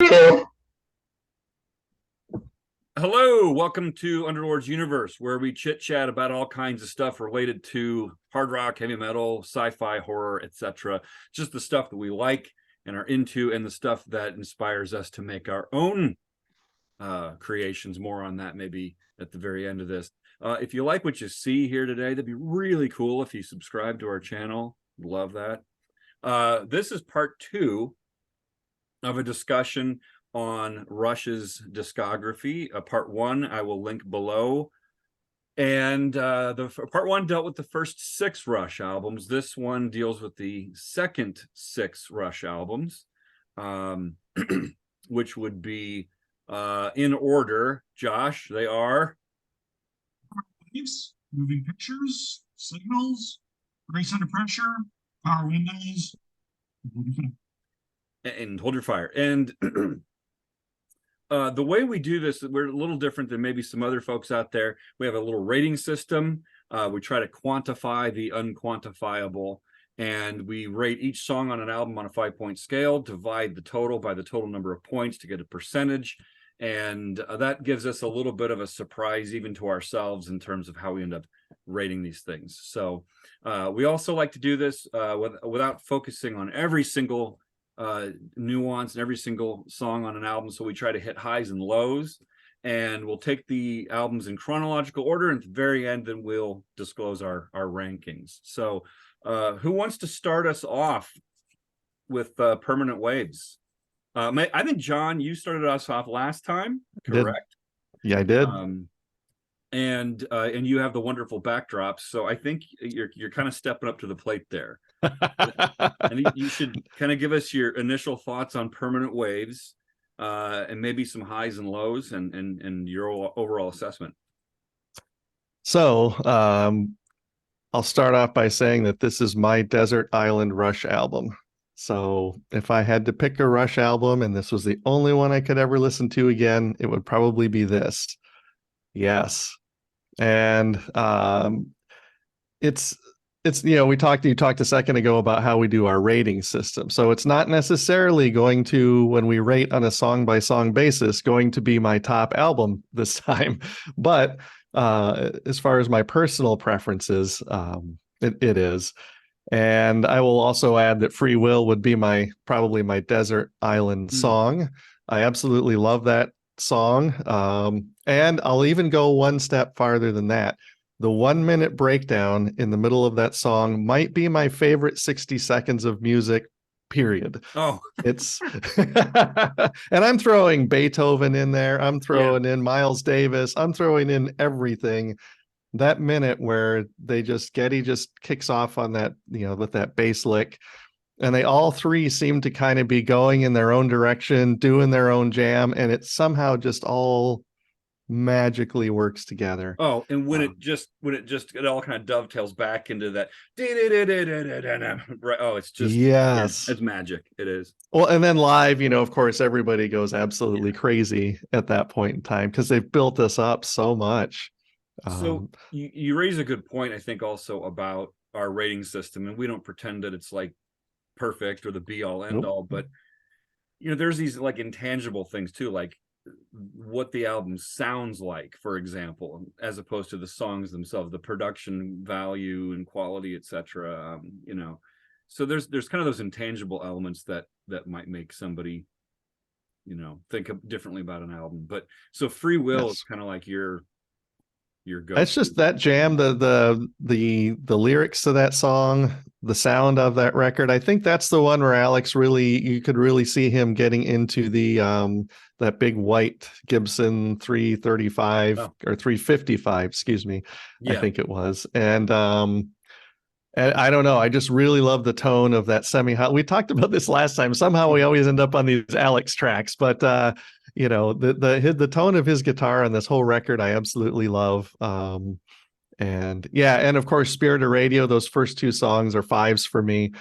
Hello, welcome to Underlords Universe, where we chit-chat about all kinds of stuff related to hard rock, heavy metal, sci-fi, horror, etc. Just the stuff that we like and are into, and the stuff that inspires us to make our own creations. More on that maybe at the very end of this. If you like what you see here today, that'd be really cool if you subscribe to our channel. Love that. This is part 2 of a discussion on Rush's discography. Part 1 I will link below, and the part 1 dealt with the first 6 Rush albums. This one deals with the second 6 Rush albums, which would be in order. Josh, they are Waves, Moving Pictures, Signals, Grace Under Pressure, Power Windows, and Hold Your Fire. And the way we do this, we're a little different than maybe some other folks out there. We have a little rating system. We try to quantify the unquantifiable, and we rate each song on an album on a 5-point scale, divide the total by the total number of points to get a percentage. And that gives us a little bit of a surprise even to ourselves in terms of how we end up rating these things. So we also like to do this without focusing on every single nuance and every single song on an album. So we try to hit highs and lows, and we'll take the albums in chronological order, and at the very end then we'll disclose our rankings. So who wants to start us off with Permanent Waves? I think, John, you started us off last time, correct? Yeah, I did. And you have the wonderful backdrops, so I think you're kind of stepping up to the plate there. And you should kind of give us your initial thoughts on Permanent Waves, and maybe some highs and lows, and your overall assessment. So I'll start off by saying that this is my Desert Island Rush album. So if I had to pick a Rush album and this was the only one I could ever listen to again, it would probably be this. Yes. And it's you talked a second ago about how we do our rating system. So it's not necessarily going to, when we rate on a song by song basis, going to be my top album this time. But as far as my personal preferences, it is. And I will also add that Free Will would be probably my Desert Island song. I absolutely love that song. And I'll even go one step farther than that. The 1-minute breakdown in the middle of that song might be my favorite 60 seconds of music, period. Oh, it's and I'm throwing Beethoven in there. I'm throwing in Miles Davis. I'm throwing in everything. That minute where Geddy just kicks off on that, with that bass lick, and they all three seem to kind of be going in their own direction, doing their own jam, and it somehow just all magically works together. Oh, and when it all kind of dovetails back into that, right? Oh, it's just, yes, it's magic. It is. Well, and then live, of course, everybody goes absolutely crazy at that point in time because they've built us up so much. So you raise a good point, I think, also about our rating system, and we don't pretend that it's like perfect or the be all end all, but there's these like intangible things too, like what the album sounds like, for example, as opposed to the songs themselves, the production value and quality, etc. So there's kind of those intangible elements that might make somebody think differently about an album. But so Free Will is kind of like your go. It's just that jam, the lyrics to that song, the sound of that record. I think that's the one where Alex you could really see him getting into the that big white Gibson 335 or 355, excuse me. I think it was. And I don't know. I just really love the tone of that we talked about this last time. Somehow we always end up on these Alex tracks, but the tone of his guitar on this whole record, I absolutely love. And of course, Spirit of Radio, those first 2 songs are 5s for me.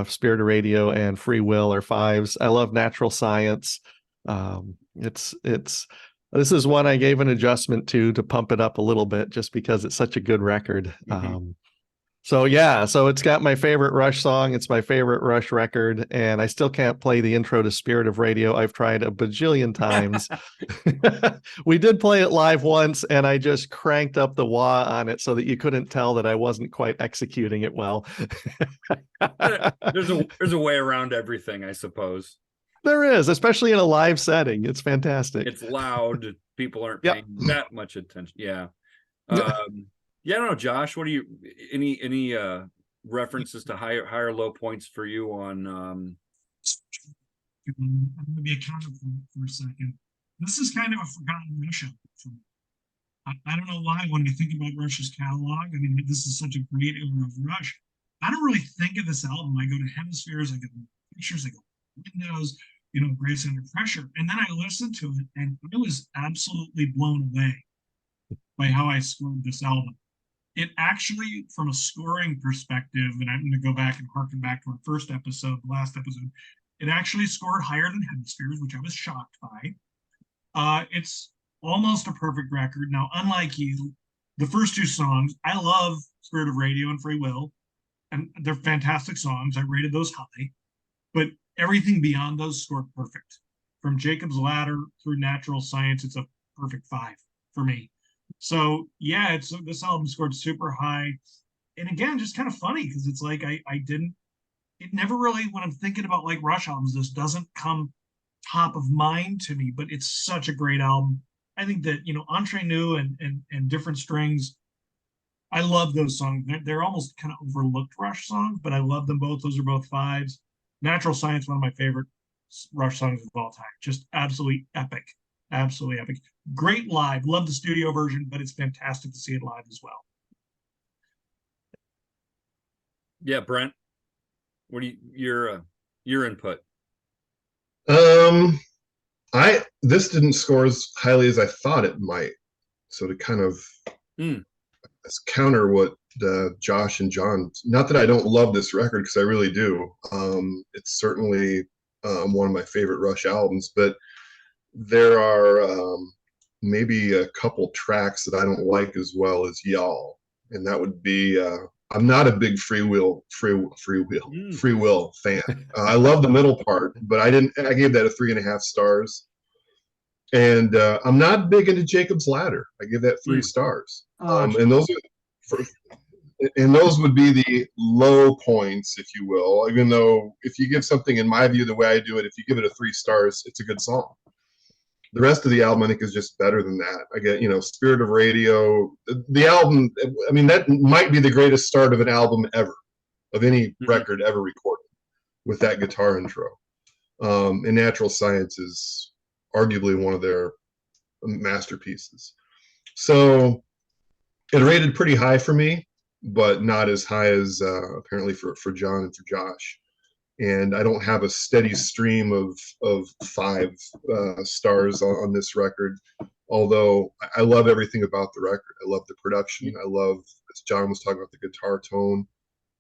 Spirit of Radio and Free Will are 5s. I love Natural Science. This is one I gave an adjustment to pump it up a little bit just because it's such a good record. So yeah, so it's got my favorite Rush song. It's my favorite Rush record, and I still can't play the intro to Spirit of Radio. I've tried a bajillion times. We did play it live once, and I just cranked up the wah on it so that you couldn't tell that I wasn't quite executing it well. There's a way around everything, I suppose. There is, especially in a live setting. It's fantastic. It's loud. People aren't Yep. paying that much attention. Yeah. Yeah, I don't know, Josh. What do you any references to higher low points for you on I'm going to be accountable for a second. This is kind of a forgotten Rush album for me. I don't know why when you think about Rush's catalog, I mean, this is such a great era of Rush. I don't really think of this album. I go to Hemispheres, I go to pictures, I go to Windows, Grace Under Pressure. And then I listened to it and I was absolutely blown away by how I scored this album. It actually, from a scoring perspective, and I'm going to go back and harken back to our first episode, the last episode, it actually scored higher than Hemispheres, which I was shocked by. It's almost a perfect record. Now, unlike you, the first two songs, I love Spirit of Radio and Free Will, and they're fantastic songs. I rated those high, but everything beyond those scored perfect. From Jacob's Ladder through Natural Science, it's a perfect 5 for me. So yeah, this album scored super high, and again, just kind of funny because it's like it never really, when I'm thinking about like Rush albums, this doesn't come top of mind to me, but it's such a great album. I think that Entre Nous and Different Strings, I love those songs. They're almost kind of overlooked Rush songs, but I love them both. Those are both 5s. Natural Science, one of my favorite Rush songs of all time. Just absolutely epic. Absolutely epic. Great live. Love the studio version, but it's fantastic to see it live as well. Yeah, Brent, what do your input? This didn't score as highly as I thought it might. So to kind of counter what Josh and John, not that I don't love this record because I really do. It's certainly one of my favorite Rush albums, but there are maybe a couple tracks that I don't like as well as y'all, and that would be I'm not a big Free Will fan. I love the middle part, but I gave that a 3.5 stars. And I'm not big into Jacob's Ladder. I give that 3 stars. And those would be the low points, if you will. Even though if you give something, in my view, the way I do it, if you give it a 3 stars, it's a good song. The rest of the album, I think, is just better than that. I get, Spirit of Radio, the album, I mean, that might be the greatest start of an album ever, of any record ever recorded, with that guitar intro. And Natural Science is arguably one of their masterpieces. So it rated pretty high for me, but not as high as apparently for John and for Josh. And I don't have a steady stream of 5 stars on this record, although I love everything about the record. I love the production. I love, as John was talking about, the guitar tone.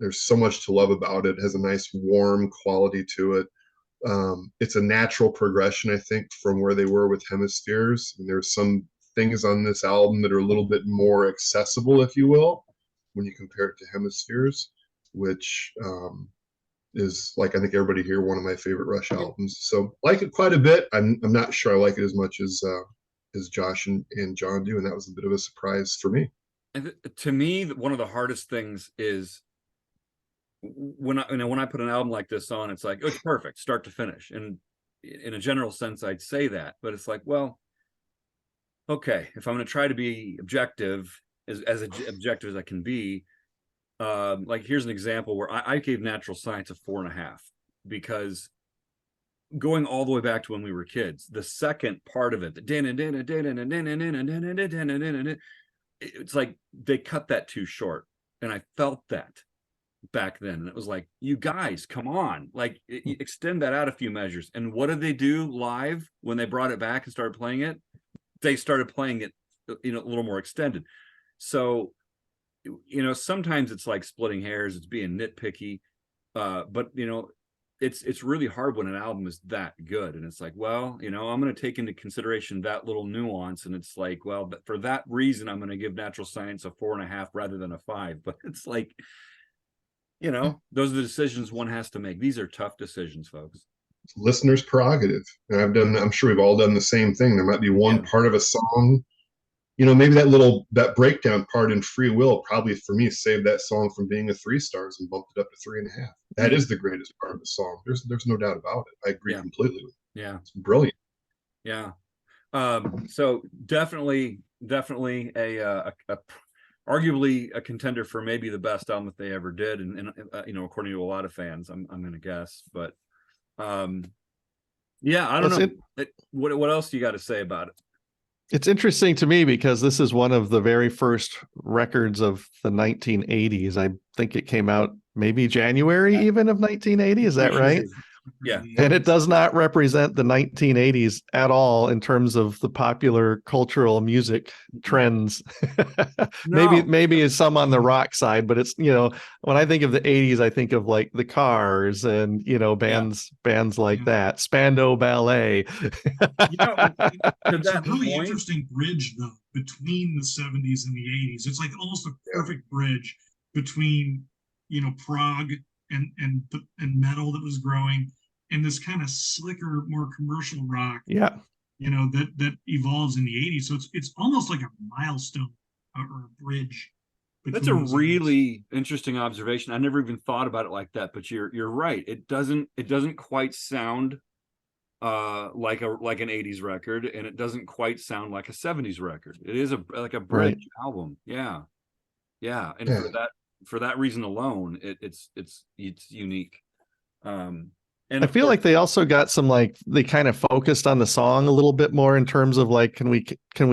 There's so much to love about it. It has a nice warm quality to it. It's a natural progression, I think, from where they were with Hemispheres. And there's some things on this album that are a little bit more accessible, if you will, when you compare it to Hemispheres, which is, like, I think everybody here, one of my favorite Rush albums. So like it quite a bit. I'm not sure I like it as much as Josh and John do, and that was a bit of a surprise for me. To me, one of the hardest things is when I put an album like this on, it's like, oh, it's perfect, start to finish. And in a general sense, I'd say that, but it's like, well, okay, if I'm going to try to be objective, as objective as I can be, like here's an example where I gave Natural Science a 4.5, because going all the way back to when we were kids, the second part of it, it's like they cut that too short, and I felt that back then, and it was like, you guys, come on, like extend that out a few measures. And what did they do live when they brought it back and started playing it? They started playing it a little more extended. So sometimes it's like splitting hairs, it's being nitpicky, but it's really hard when an album is that good, and it's like, well, I'm going to take into consideration that little nuance, and it's like, well, but for that reason I'm going to give Natural Science a 4.5 rather than a 5. But it's like, you know, those are the decisions one has to make. These are tough decisions, folks. Listener's prerogative. And I'm sure we've all done the same thing. There might be one part of a song, you know, maybe that breakdown part in Free Will probably for me saved that song from being a 3 stars and bumped it up to 3.5. That is the greatest part of the song. There's no doubt about it. I agree completely with you. Yeah. It's brilliant. Yeah. So definitely a arguably a contender for maybe the best album that they ever did. And you know, according to a lot of fans, I'm going to guess, but yeah, I don't know. What else you got to say about it? It's interesting to me because this is one of the very first records of the 1980s. I think it came out maybe January even of 1980. Is that right? Yeah. And it does not represent the 1980s at all in terms of the popular cultural music trends. Maybe it's some on the rock side, but it's, you know, when I think of the 80s, I think of like the Cars and, you know, bands like that, Spandau Ballet. You know, it's a really interesting bridge though between the 70s and the 80s. It's like almost a perfect bridge between, you know, prog and metal that was growing, and this kind of slicker, more commercial rock. Yeah, you know, that evolves in the 80s. So it's almost like a milestone or a bridge. That's a really interesting observation. I never even thought about it like that, but you're right. It doesn't quite sound like an 80s record, and it doesn't quite sound like a 70s record. It is like a bridge album. Yeah. And for that reason alone, it's unique. And I feel like they also got some, like, they kind of focused on the song a little bit more in terms of like, can we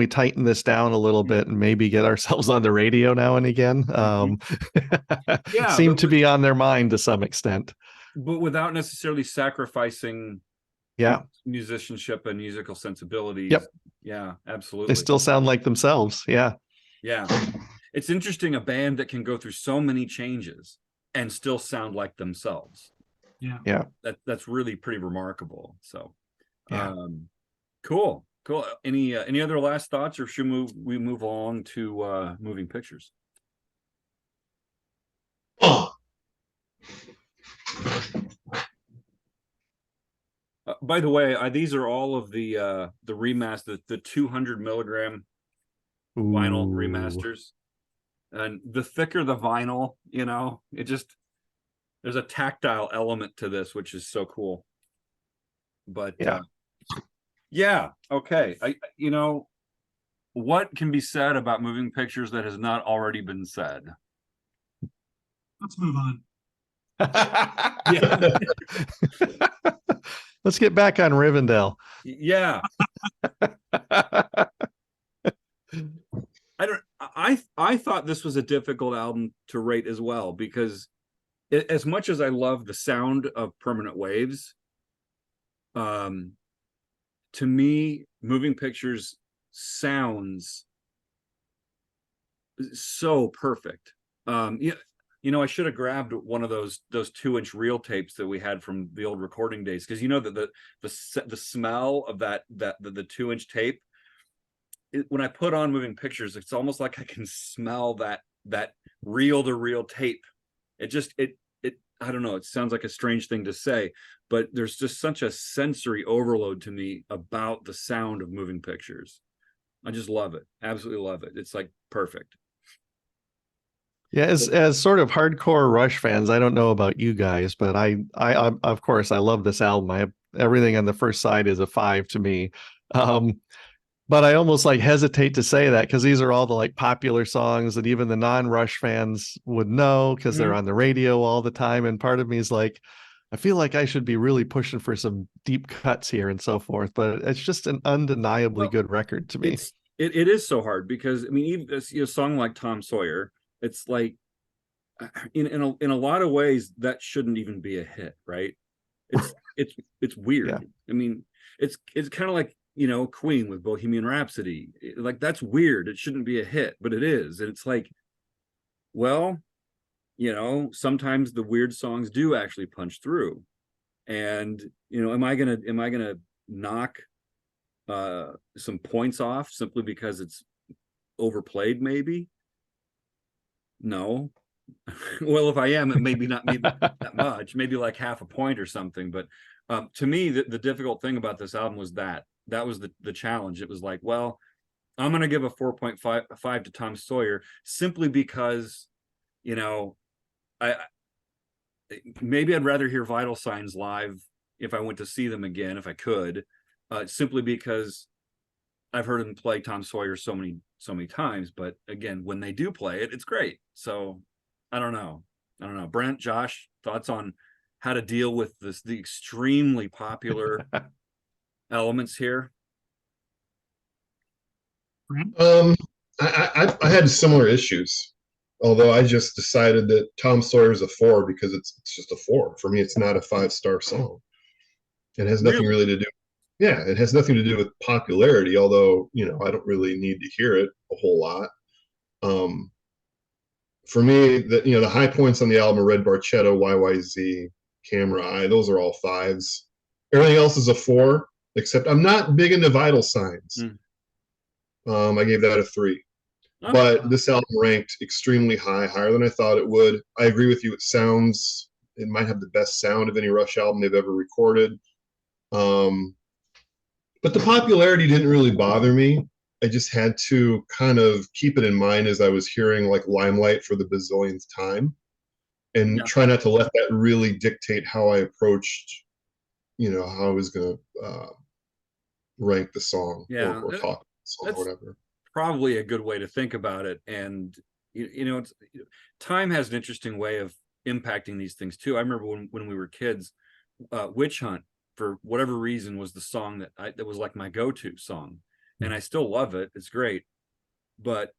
tighten this down a little bit and maybe get ourselves on the radio now and again? Seemed to be on their mind to some extent, but without necessarily sacrificing musicianship and musical sensibilities. Yeah, absolutely. They still sound like themselves. Yeah. It's interesting, a band that can go through so many changes and still sound like themselves. Yeah. That's really pretty remarkable. So cool. Any other last thoughts, or should we move along to moving pictures? By the way, these are all of the remaster, the 200 milligram vinyl remasters, and the thicker the vinyl, you know, there's a tactile element to this, which is so cool. But okay. You know, what can be said about moving pictures that has not already been said? Let's move on. Let's get back on Rivendell. Yeah. I thought this was a difficult album to rate as well, because as much as I love the sound of Permanent Waves, to me, Moving Pictures sounds so perfect. You know, I should have grabbed one of those 2-inch reel tapes that we had from the old recording days, because you know that the smell of the 2-inch tape, when I put on Moving Pictures, it's almost like I can smell that reel to reel tape. It I don't know, it sounds like a strange thing to say, but there's just such a sensory overload to me about the sound of Moving Pictures. I just love it. Absolutely love it. It's like perfect. Yeah, as sort of hardcore Rush fans, I don't know about you guys, but I of course I love this album. Everything on the first side is a 5 to me. But I almost like hesitate to say that because these are all the like popular songs that even the non-Rush fans would know because they're on the radio all the time. And part of me is like, I feel like I should be really pushing for some deep cuts here and so forth. But it's just an undeniably good record to me. It is so hard because, I mean, even a song like Tom Sawyer, it's like in a lot of ways that shouldn't even be a hit, right? It's weird. Yeah. I mean, it's kind of like, you know, Queen with Bohemian Rhapsody. Like, that's weird. It shouldn't be a hit, but it is. And it's like, well, you know, sometimes the weird songs do actually punch through. And, you know, am I gonna knock some points off simply because it's overplayed? Maybe. No, Well, if I am, it maybe not be that much, maybe like half a point or something. But to me, the difficult thing about this album was that was the challenge. It was like, well, I'm going to give a 4.5 to Tom Sawyer simply because, you know, I maybe I'd rather hear Vital Signs live if I went to see them again, if I could, simply because I've heard them play Tom Sawyer so many times. But again, when they do play it, it's great. So I don't know. Brent, Josh, thoughts on how to deal with the extremely popular elements here? Brent? I had similar issues, although I just decided that Tom Sawyer's a 4 because it's just a 4 for me. It's not a 5-star song. It has nothing really to do. Yeah, it has nothing to do with popularity. Although I don't really need to hear it a whole lot. For me, the high points on the album are Red Barchetta, YYZ, Camera Eye. Those are all 5s. Everything else is a 4, except I'm not big into Vital Signs. I gave that a 3. Oh. But this album ranked extremely high, higher than I thought it would. I agree with you. It might have the best sound of any Rush album they've ever recorded. But the popularity didn't really bother me. I just had to kind of keep it in mind as I was hearing like Limelight for the bazillionth time, and try not to let that really dictate how I approached, how I was going to rank the song or talk about the song or whatever. Probably a good way to think about it. And it's time has an interesting way of impacting these things too. I remember when we were kids, Witch Hunt, for whatever reason, was the song that was like my go-to song, and I still love it. It's great, but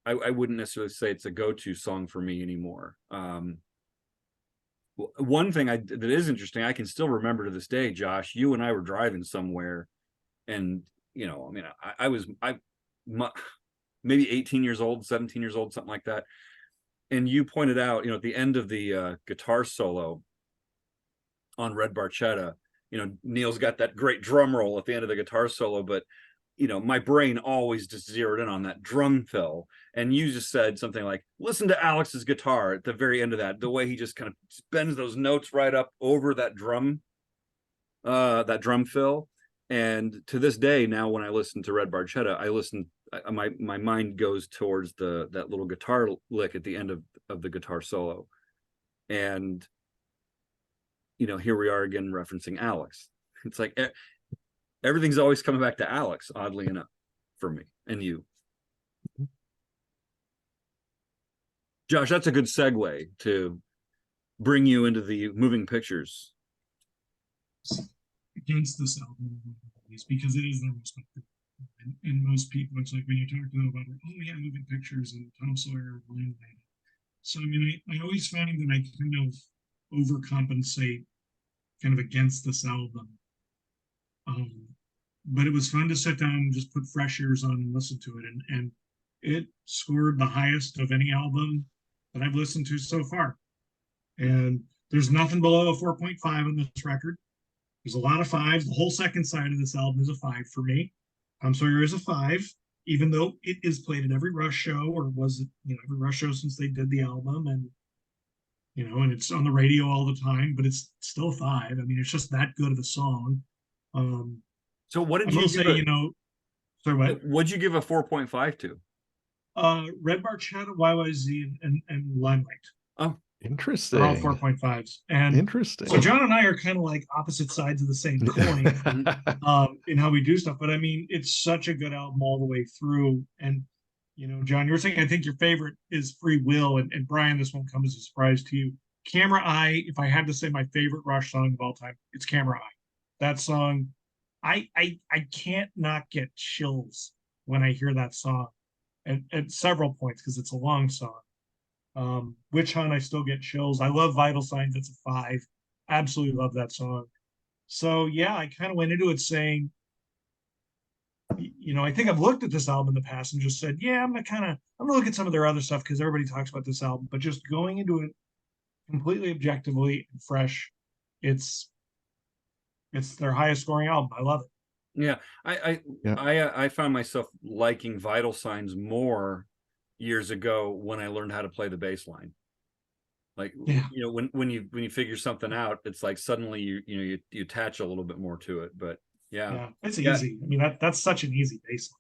I wouldn't necessarily say it's a go-to song for me anymore. One thing that is interesting, I can still remember to this day, Josh, you and I were driving somewhere, and I was maybe 18 years old, 17 years old, something like that. And you pointed out, at the end of the guitar solo on Red Barchetta, Neil's got that great drum roll at the end of the guitar solo, but my brain always just zeroed in on that drum fill. And you just said something like, listen to Alex's guitar at the very end of that, the way he just kind of bends those notes right up over that drum fill. And to this day, now when I listen to Red Barchetta, my mind goes towards that little guitar lick at the end of the guitar solo. And here we are again referencing Alex. It's like everything's always coming back to Alex, oddly enough, for me and you. Josh, that's a good segue to bring you into the moving pictures. Against this album, because it is their most popular. And most people, it's like when you talk to them about, moving pictures and Tom Sawyer, Heinlein. So I always find that I kind of overcompensate kind of against this album. But it was fun to sit down and just put fresh ears on and listen to it. And it scored the highest of any album that I've listened to so far. And there's nothing below a 4.5 on this record. There's a lot of 5s. The whole second side of this album is a 5 for me. Tom Sawyer is a 5, even though it is played at every Rush show, or was it, every Rush show since they did the album, and and it's on the radio all the time, but it's still 5. It's just that good of a song. So what did I will say, sorry, what? What'd you give a 4.5 to? Red Barchetta, YYZ, and Limelight. Oh, interesting. They're all 4.5s. And interesting. So John and I are kind of like opposite sides of the same coin in how we do stuff. But it's such a good album all the way through. And John, you were saying I think your favorite is Free Will, and Brian, this won't come as a surprise to you. Camera Eye, if I had to say my favorite Rush song of all time, it's Camera Eye. That song, I can't not get chills when I hear that song at several points because it's a long song. Witch Hunt, I still get chills. I love Vital Signs. It's a 5. Absolutely love that song. So yeah, I kind of went into it saying, I think I've looked at this album in the past and just said, yeah, I'm gonna look at some of their other stuff because everybody talks about this album. But just going into it completely objectively and fresh, it's their highest scoring album. I love it. Yeah, I found myself liking Vital Signs more years ago when I learned how to play the bass line. Like, Yeah. you know, when you figure something out, it's like suddenly you attach a little bit more to it. But Yeah, it's Yeah. easy. I mean, that's such an easy baseline.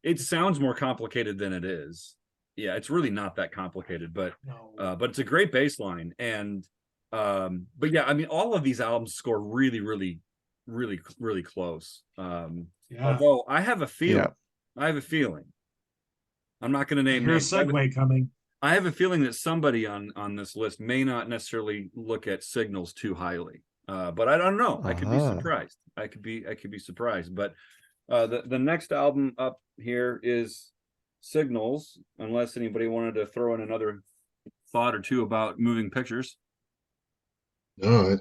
it sounds more complicated than it is. Yeah, it's really not that complicated, but No. but it's a great baseline. And but yeah, I mean, all of these albums score really, really, really, really close. Yeah. Although I have a feeling, Yeah. I have a feeling. I'm not going to I name hear a names. segue coming. I have a feeling that somebody on this list may not necessarily look at signals too highly. But I don't know. I could be surprised. I could be surprised. But the next album up here is Signals, unless anybody wanted to throw in another thought or two about moving pictures. No, I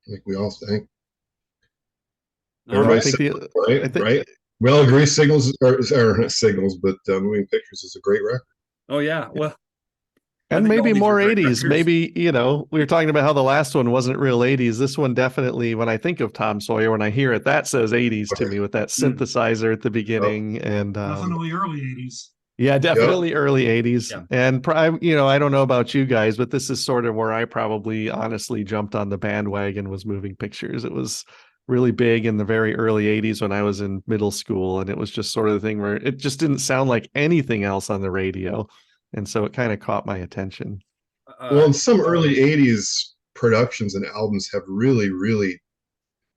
think we all think. All right. I think Right, I think- right. We all agree Signals are not Signals, but Moving Pictures is a great record. Oh yeah. Well, I and think all maybe these are more great 80s. records. Maybe, you know, we were talking about how the last one wasn't real 80s. This one definitely, when I think of Tom Sawyer, when I hear it, that says 80s to me with that synthesizer at the beginning. And Definitely early 80s. yeah, definitely early 80s. Yeah. And you know, I don't know about you guys, but this is sort of where I probably honestly jumped on the bandwagon, was Moving Pictures. It was really big in the very early 80s when I was in middle school, and it was just sort of the thing where it just didn't sound like anything else on the radio. And so it kind of caught my attention. Well, and some early 80s productions and albums have really, really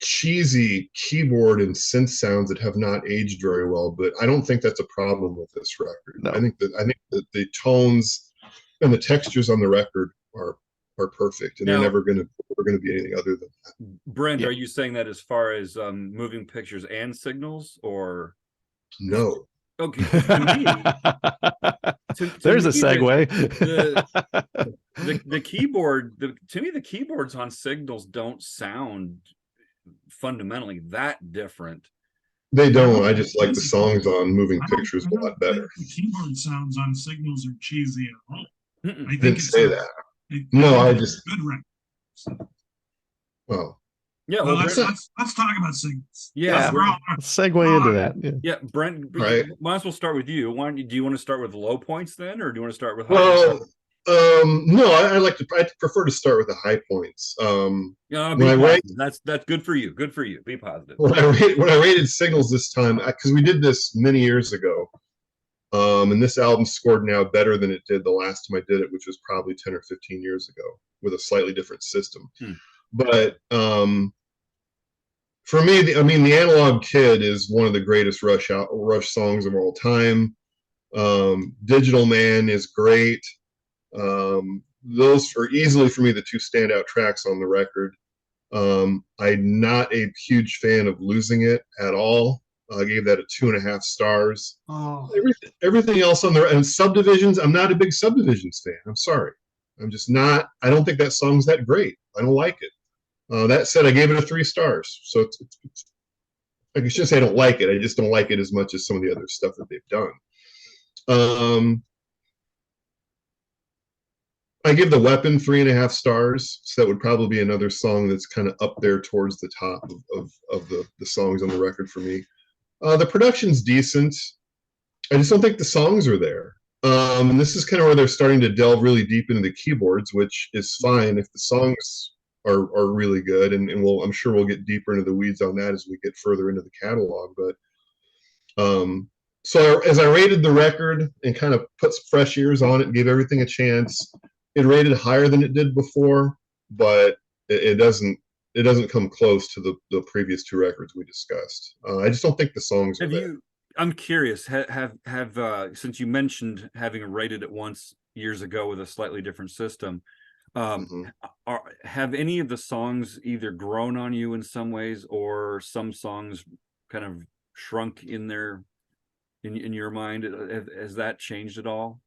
cheesy keyboard and synth sounds that have not aged very well, but I don't think that's a problem with this record. No. I think that the tones and the textures on the record are perfect, and Now, they're never going to be anything other than that. Brent, Yeah. are you saying that as far as Moving Pictures and Signals, or No. okay? 'Cause to me, There's a me, segue. the keyboard, to me, the keyboards on Signals don't sound fundamentally that different. They don't. I just like the songs on Moving I don't- Pictures I a don't lot better. think the keyboard sounds on Signals are cheesy at all. Mm-mm. I think Didn't it's say that. I No, think I it's just a good record. well. Yeah, Well, well, let's talk about Signals. yeah, We're all- Segue into that. Yeah. yeah, Brent. Right. Might as well start with you. Do you want to start with low points then, or do you want to start with high Well, points? no, I prefer to start with the high points. Yeah, when I rate, that's good for you. Good for you. Be positive. when I rated Signals this time, because we did this many years ago, and this album scored now better than it did the last time I did it, which was probably 10 or 15 years ago, with a slightly different system. But for me, the Analog Kid is one of the greatest Rush songs of all time. Digital Man is great. Those are easily for me the two standout tracks on the record. I'm not a huge fan of Losing It at all. I gave that a 2.5 stars. Oh, Everything else on and Subdivisions, I'm not a big Subdivisions fan. I'm sorry. I'm just not. I don't think that song's that great. I don't like it. That said, I gave it a 3 stars. So it's I shouldn't say I don't like it. I just don't like it as much as some of the other stuff that they've done. I give The Weapon 3.5 stars. So that would probably be another song that's kind of up there towards the top of the songs on the record for me. The production's decent. I just don't think the songs are there. And this is kind of where they're starting to delve really deep into the keyboards, which is fine if the songs are really good. And I'm sure we'll get deeper into the weeds on that as we get further into the catalog. But so as I rated the record and kind of put some fresh ears on it and gave everything a chance, it rated higher than it did before, but it doesn't come close to the previous 2 records we discussed. I just don't think the songs are there. I'm curious, have since you mentioned having rated it once years ago with a slightly different system, have any of the songs either grown on you in some ways, or some songs kind of shrunk in in your mind? Has that changed at all?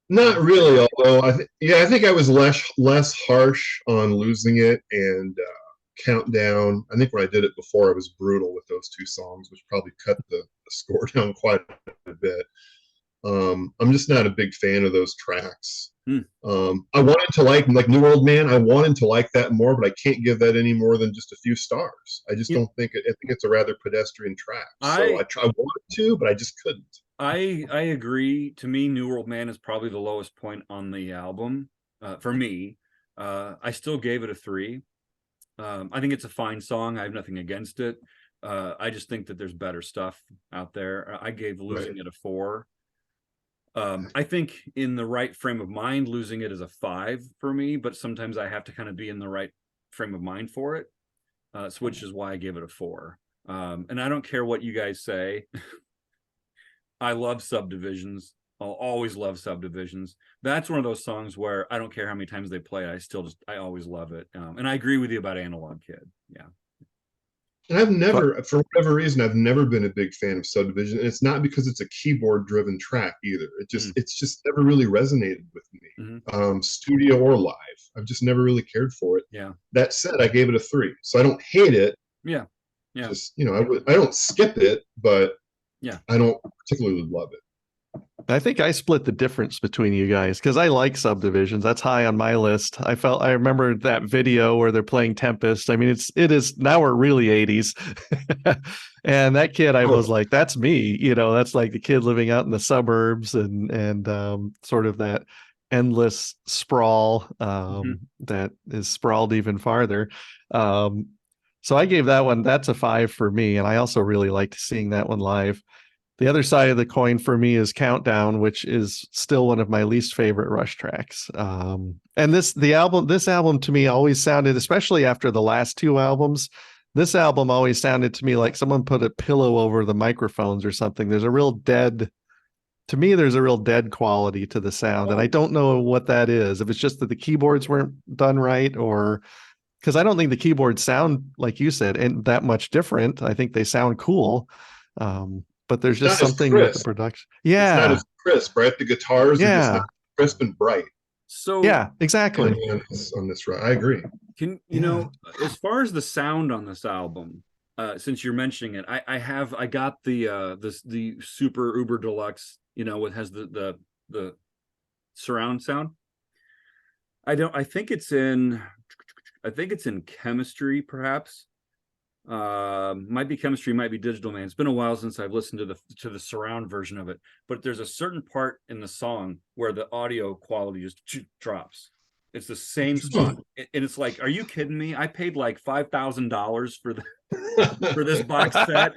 Not really, although I think I was less harsh on Losing It and Countdown. I think when I did it before, I was brutal with those 2 songs, which probably cut the score down quite a bit. I'm just not a big fan of those tracks. I wanted to like New Old Man. I wanted to like that more, but I can't give that any more than just a few stars. I just don't think I think it's a rather pedestrian track. So I wanted to, but I just couldn't. I agree. To me, New World Man is probably the lowest point on the album for me. I still gave it a 3. I think it's a fine song. I have nothing against it. I just think that there's better stuff out there. I gave Losing It a 4. I think in the right frame of mind, Losing It is a 5 for me, but sometimes I have to kind of be in the right frame of mind for it. Which is why I gave it a 4. And I don't care what you guys say. I love Subdivisions. I'll always love Subdivisions. That's one of those songs where I don't care how many times they play it. I always love it. And I agree with you about Analog Kid. Yeah. And I've never, for whatever reason, I've never been a big fan of Subdivision. And it's not because it's a keyboard-driven track either. It's just never really resonated with me, studio or live. I've just never really cared for it. Yeah. That said, I gave it a 3, so I don't hate it. Yeah. Yeah. Just I don't skip it, but yeah, I don't particularly love it. I think I split the difference between you guys because I like Subdivisions. That's high on my list. I remember that video where they're playing Tempest. I mean, it is now we're really 80s. And that kid, I was like, that's me. That's like the kid living out in the suburbs and sort of that endless sprawl that is sprawled even farther. So I gave that one, that's a 5 for me. And I also really liked seeing that one live. The other side of the coin for me is Countdown, which is still one of my least favorite Rush tracks. And this album to me always sounded, especially after the last 2 albums, this album always sounded to me like someone put a pillow over the microphones or something. There's a real dead quality to the sound. And I don't know what that is. If it's just that the keyboards weren't done right, or because I don't think the keyboards sound, like you said, and that much different. I think they sound cool. But there's just something with the production. Yeah. It's not as crisp, right? The guitars are just not crisp and bright. So yeah, exactly. On this run, I agree. Can you know, as far as the sound on this album, since you're mentioning it, I got the super uber deluxe, it has the surround sound. I think it's in Chemistry, perhaps. Might be Chemistry, might be Digital Man. It's been a while since I've listened to the surround version of it, but there's a certain part in the song where the audio quality just drops. It's the same spot, and it's like, are you kidding me? I paid like $5,000 for this box set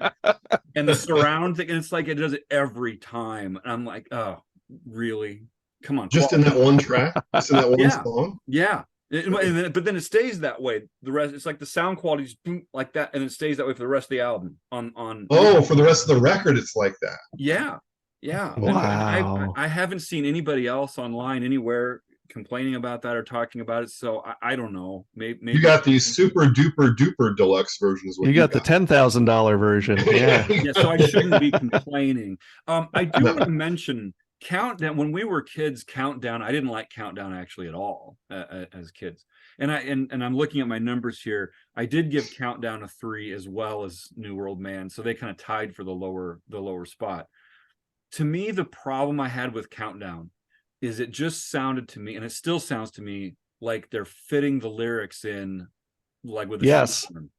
and the surround thing, and it's like it does it every time. And I'm like, oh, really? Come on, just in that one track, just in that one song. Yeah. But then it stays that way. The rest, it's like the sound quality is like that, and it stays that way for the rest of the album. For the rest of the record, it's like that. Yeah. Wow. And I haven't seen anybody else online anywhere complaining about that or talking about it. So I don't know. Maybe you got these super duper deluxe versions. You got the $10,000 version. Yeah. Yeah. So I shouldn't be complaining. I do want to mention Countdown. When we were kids, Countdown, I didn't like Countdown actually at all as kids. And I'm looking at my numbers here. I did give Countdown a 3 as well as New World Man, so they kind of tied for the lower spot. To me, the problem I had with Countdown is it just sounded to me, and it still sounds to me, like they're fitting the lyrics in, like with a shoehorn.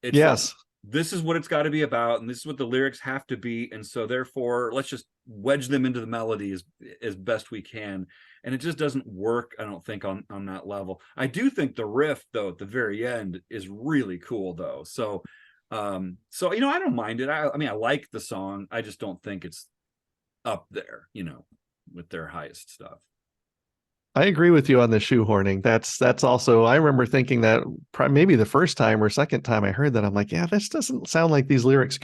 Like, this is what it's got to be about, and this is what the lyrics have to be, and so therefore let's just wedge them into the melody as best we can, and it just doesn't work, I don't think, on that level. I do think the riff though at the very end is really cool though, so I don't mind it. I mean I like the song, I just don't think it's up there with their highest stuff. I agree with you on the shoehorning. That's also, I remember thinking that maybe the first time or second time I heard that, I'm like, yeah, this doesn't sound like these lyrics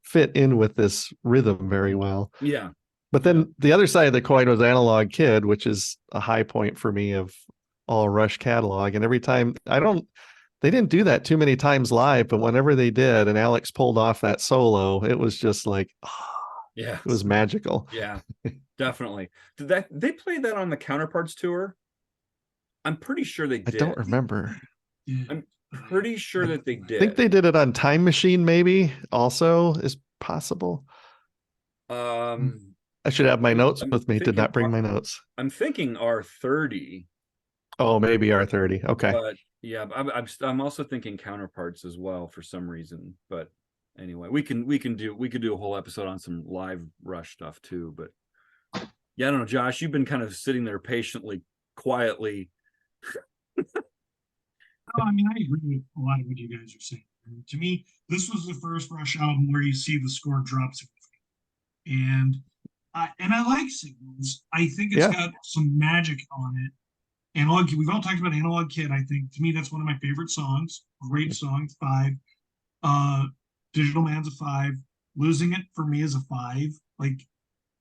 fit in with this rhythm very well. Yeah. But then the other side of the coin was Analog Kid, which is a high point for me of all Rush catalog. And every time they didn't do that too many times live, but whenever they did and Alex pulled off that solo, it was just like, yeah, it was magical. Yeah. Definitely. Did they play that on the Counterparts tour? I'm pretty sure they did. I don't remember. I'm pretty sure that they did. I think they did it on Time Machine, maybe also is possible. I should have my notes with me. Did not bring my notes. I'm thinking R30. Oh, maybe R30. Okay. But yeah, I'm also thinking Counterparts as well for some reason. But anyway, we could do a whole episode on some live Rush stuff too. But yeah, I don't know, Josh, you've been kind of sitting there patiently, quietly Oh, I mean, I agree with a lot of what you guys are saying. And to me, this was the first Rush album where you see the score drop significantly. And I like Signals. I think it's Yeah. got some magic on it. Analog, we've all talked about Analog Kid. I think to me that's one of my favorite songs. Great song, 5. Digital Man's a 5. Losing It for me is a 5. Like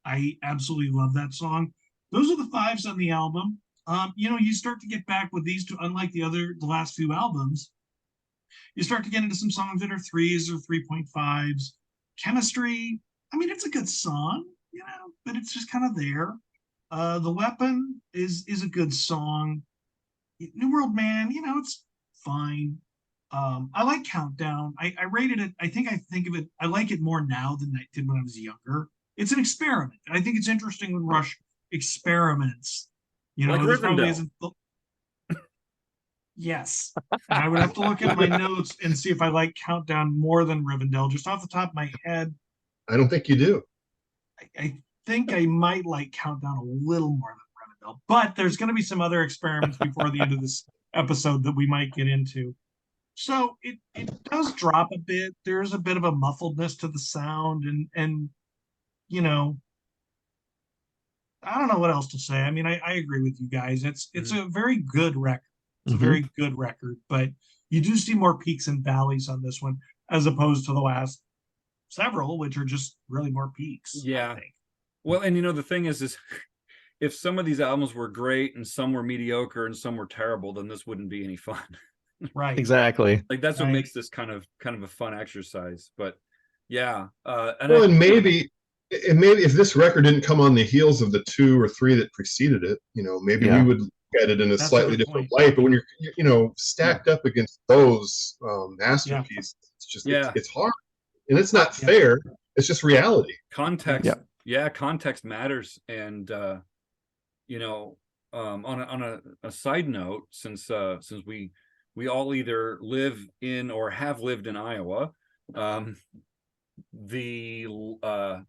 I absolutely love that song. Those are the 5s on the album. You start to get back with these two, unlike the last few albums, you start to get into some songs that are 3s or 3.5s. Chemistry, I mean, it's a good song, but it's just kind of there. The Weapon is a good song. New World Man, it's fine. I like Countdown. I rated it. I think of it. I like it more now than I did when I was younger. It's an experiment. I think it's interesting when Rush experiments. Like this probably Rivendell. isn't. Yes, and I would have to look at my notes and see if I like Countdown more than Rivendell. Just off the top of my head, I don't think you do. I think I might like Countdown a little more than Rivendell. But there's going to be some other experiments before the end of this episode that we might get into. So it does drop a bit. There's a bit of a muffledness to the sound, and I don't know what else to say. I mean, I agree with you guys. It's a very good record. It's a very good record, but you do see more peaks and valleys on this one as opposed to the last several, which are just really more peaks. Yeah. I think. Well, and the thing is if some of these albums were great and some were mediocre and some were terrible, then this wouldn't be any fun. Right. Exactly. Like that's what Right. makes this kind of a fun exercise. But yeah, And maybe if this record didn't come on the heels of the 2 or 3 that preceded it, maybe Yeah. we would look at it in a That's a slightly good different point. light. But when you're stacked up against those masterpieces, it's just it's hard, and it's not fair. It's just reality. Context, context matters. And on a side note, since we all either live in or have lived in Iowa, the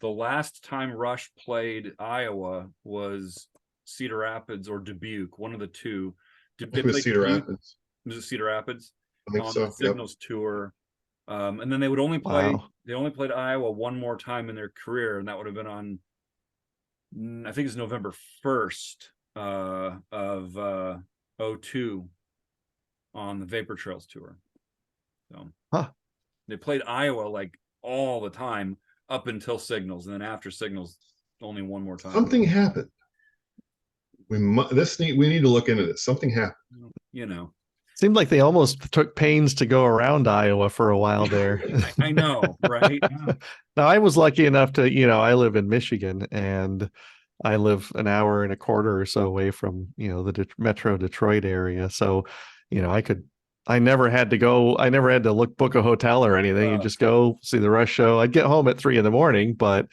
last time Rush played Iowa was Cedar Rapids or Dubuque, one of the two. Did they play Cedar Dubuque? Rapids? Was it Cedar Rapids? I think On so. the Signals tour. And then they would only play. Wow. They only played Iowa one more time in their career, and that would have been on. I think it's November 1st of 02 on the Vapor Trails tour. So they played Iowa like all the time up until Signals, and then after Signals, only one more time. Something happened. We need to look into this. Something happened. Seemed like they almost took pains to go around Iowa for a while there. I know, right? Now, I was lucky enough to, I live in Michigan, and I live an hour and a quarter or so away from, the Metro Detroit area. So, I never had to book a hotel or anything. You just go see the Rush show. I'd get home at 3 a.m, but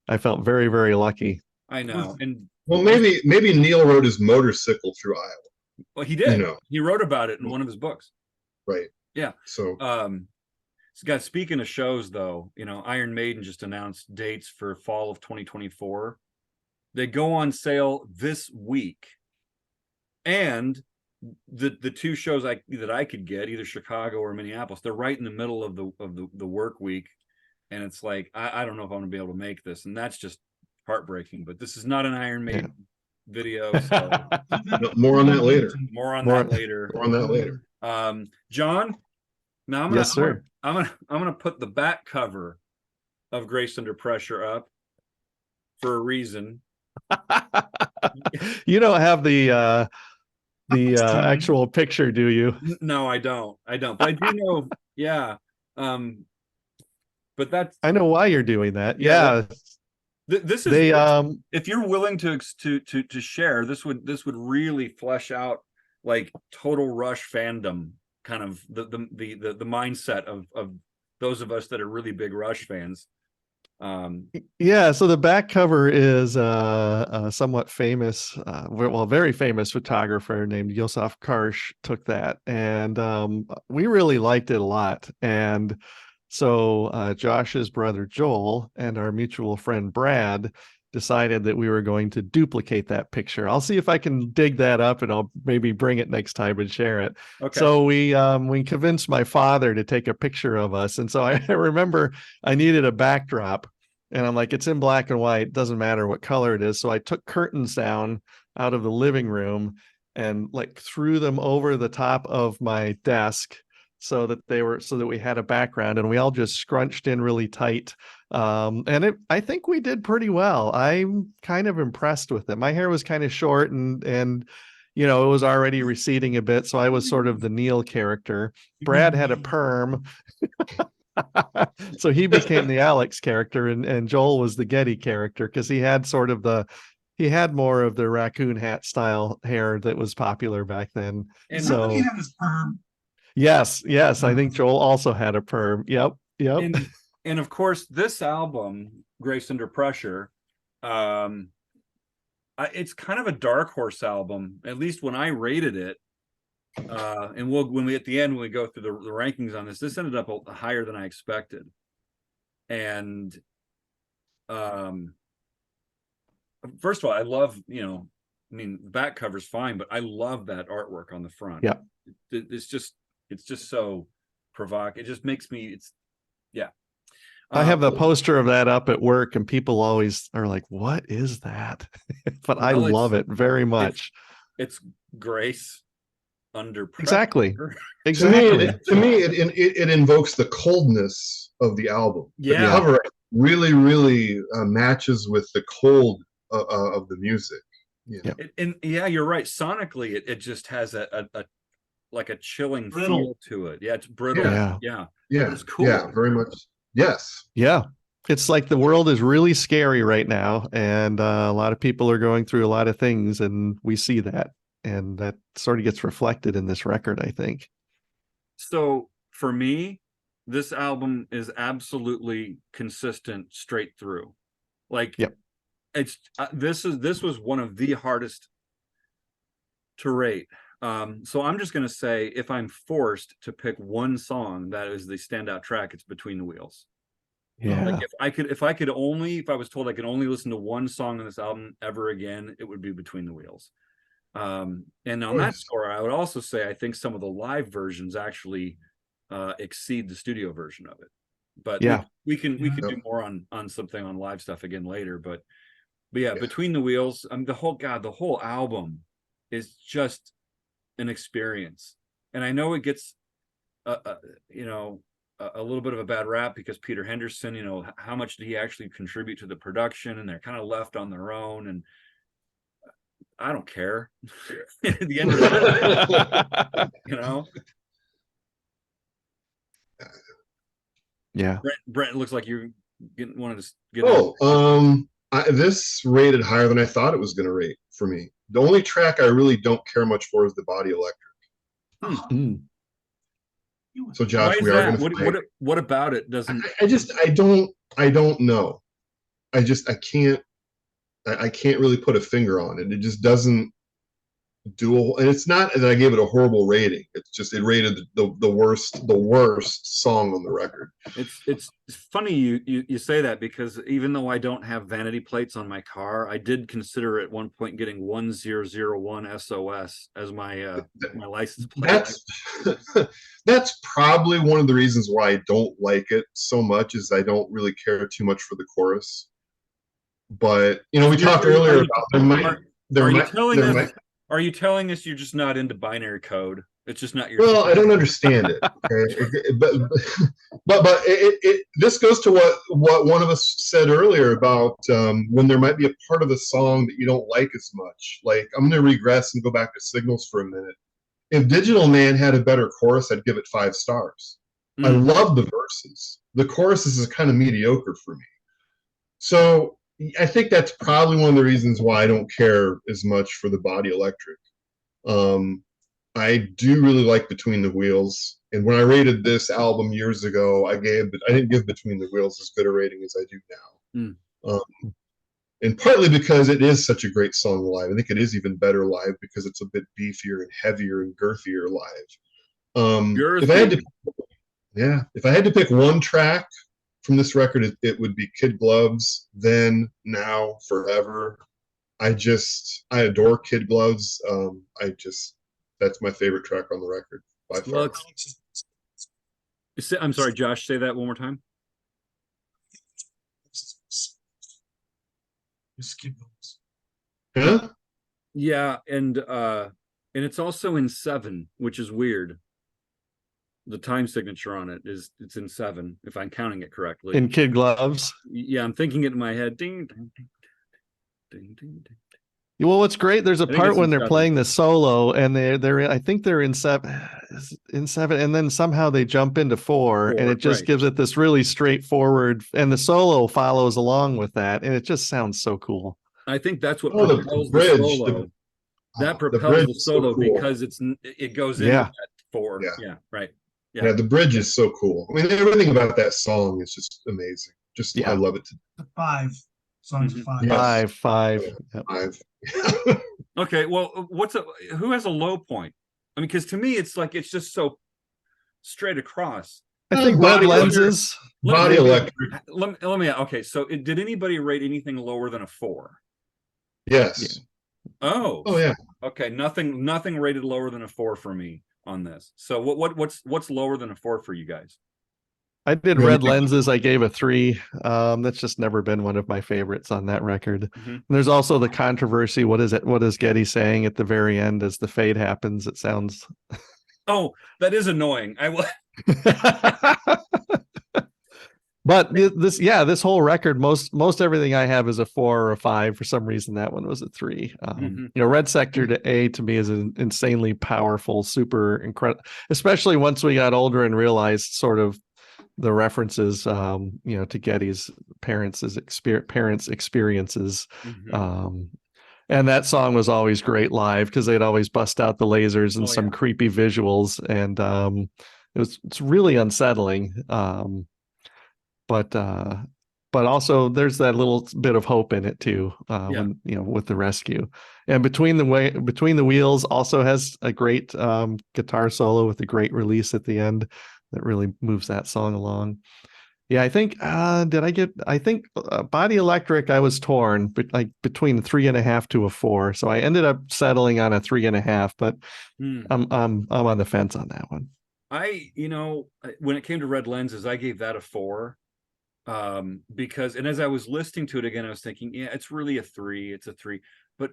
I felt very, very lucky. I know. And well, maybe Neil rode his motorcycle through Iowa. Well, he did. He wrote about it in one of his books. Right. Yeah. So, guys, speaking of shows, though, Iron Maiden just announced dates for fall of 2024. They go on sale this week, and the 2 shows that I could get, either Chicago or Minneapolis, they're right in the middle of the work week, and it's like I don't know if I'm gonna be able to make this, and that's just heartbreaking. But this is not an Iron Maiden video, so more on that later. More on that later. John, now I'm gonna put the back cover of Grace Under Pressure up for a reason. You don't have the actual picture, do you? No, I don't. But I do know. Yeah. But that's. I know why you're doing that. Yeah. This is if you're willing to share, this would really flesh out like total Rush fandom, kind of the mindset of those of us that are really big Rush fans. So the back cover is a somewhat famous, very famous photographer named Yosef Karsh took that, and we really liked it a lot. And so Josh's brother Joel and our mutual friend Brad decided that we were going to duplicate that picture. I'll see if I can dig that up and I'll maybe bring it next time and share it. Okay. So we convinced my father to take a picture of us. And so I remember I needed a backdrop and I'm like, it's in black and white. Doesn't matter what color it is. So I took curtains down out of the living room and like threw them over the top of my desk so that we had a background and we all just scrunched in really tight. I think we did pretty well. I'm kind of impressed with it. My hair was kind of short and it was already receding a bit. So I was sort of the Neil character. Brad had a perm. So he became the Alex character and Joel was the Getty character because he had more of the raccoon hat style hair that was popular back then. And Somebody had his perm. Yes. I think Joel also had a perm. Yep. And of course, this album, Grace Under Pressure, it's kind of a dark horse album, at least when I rated it. And when we go through the rankings on this ended up higher than I expected. And first of all, I love, the back cover's fine, but I love that artwork on the front. Yeah. It's just so provocative. It just makes me, I have a poster of that up at work and people always are like, what is that? But I love it very much. It's Grace Under Pressure. Exactly. To me, it invokes the coldness of the album. Yeah. The cover really, really matches with the cold of the music. Yeah. And you're right. Sonically, it just has a like a chilling feel to it. Yeah, it's brittle. Yeah. It's cool. Yeah, very much. Yes. Yeah. It's like the world is really scary right now. And a lot of people are going through a lot of things. And we see that. And that sort of gets reflected in this record, I think. So for me, this album is absolutely consistent straight through. Like, yep. This was one of the hardest to rate. So I'm just going to say, if I'm forced to pick one song that is the standout track, it's Between the Wheels. Yeah. Like if I was told I could only listen to one song on this album ever again, it would be Between the Wheels. And on that score, I would also say I think some of the live versions actually exceed the studio version of it. But yeah, we can do more on something on live stuff again later. But yeah, Between the Wheels, the whole album is just an experience. And I know it gets a little bit of a bad rap because Peter Henderson, how much did he actually contribute to the production? And they're kind of left on their own. And I don't care. At the end of the day, Yeah. Brent, looks like you wanted to get this rated higher than I thought it was going to rate for me. The only track I really don't care much for is the Body Electric. So Josh, we are going to what about it doesn't I don't know. I can't really put a finger on it. It just doesn't do, and it's not that I gave it a horrible rating. It's just it rated the worst song on the record. It's funny you say that, because even though I don't have vanity plates on my car, I did consider at one point getting 1001 SOS as my my license plate. That's probably one of the reasons why I don't like it so much, is I don't really care too much for the chorus. But we talked earlier about Are you telling us you're just not into binary code? It's just not your. Well, I don't understand it. Okay? but this goes to what one of us said earlier about when there might be a part of the song that you don't like as much. Like, I'm going to regress and go back to Signals for a minute. If Digital Man had a better chorus, I'd give it 5 stars. I love the verses. The choruses is kind of mediocre for me. So I think that's probably one of the reasons why I don't care as much for the Body Electric. I do really like Between the Wheels, and when I rated this album years ago, I didn't give Between the Wheels as good a rating as I do now. And partly because it is such a great song live. I think it is even better live because it's a bit beefier and heavier and girthier live. If I had to pick one track from this record, it would be Kid Gloves, Then, Now, Forever. I adore Kid Gloves. That's my favorite track on the record by far. Well, I'm sorry, Josh, say that one more time. Yeah? Yeah, and it's also in 7, which is weird. The time signature on it's in 7, if I'm counting it correctly. In Kid Gloves. Yeah, I'm thinking it in my head. Ding, ding, ding, ding, ding, ding. Well, what's great, there's a think part it's when in they're 7. playing the solo and I think they're in 7, and then somehow they jump into 4, and 4, it just right. gives it this really straightforward, and the solo follows along with that, and it just sounds so cool. I think that's what Oh, the propels the bridge, solo. That the propels bridge the is so solo cool. because it goes into Yeah. that 4. Yeah. Yeah, right. Yeah, the bridge is so cool. I mean, everything about that song is just amazing. Yeah. I love it. The 5 songs. Mhm. 5. Yes. 5. Yep. 5. Okay, well, who has a low point? I mean, because to me, it's just so straight across. I think Body Red Electric. Lenses. Body Electric. Let me. Okay, so did anybody rate anything lower than a 4? Yes. Oh. Oh yeah. Okay, nothing rated lower than a 4 for me on this. So what's lower than a 4 for you guys? I did Really? Red Lenses. I gave a 3. That's just never been one of my favorites on that record. Mm-hmm. And there's also the controversy. What is it? What is Geddy saying at the very end as the fade happens? It sounds. Oh, that is annoying. I will. But this whole record, most everything I have is a 4 or a 5. For some reason, that one was a 3. Red Sector to A to me is an insanely powerful, super incredible, especially once we got older and realized sort of the references, to Geddy's parents' experiences. Mm-hmm. And that song was always great live because they'd always bust out the lasers and some creepy visuals, and it's really unsettling. But also there's that little bit of hope in it too, when with the rescue. And Between the Wheels also has a great guitar solo with a great release at the end that really moves that song along. Yeah, I think Body Electric, I was torn, but like between 3.5 to a 4. So I ended up settling on a 3.5, but I'm on the fence on that one. When it came to Red Lenses, I gave that a 4. Because as I was listening to it again, I was thinking, yeah, it's really a 3. It's a 3. But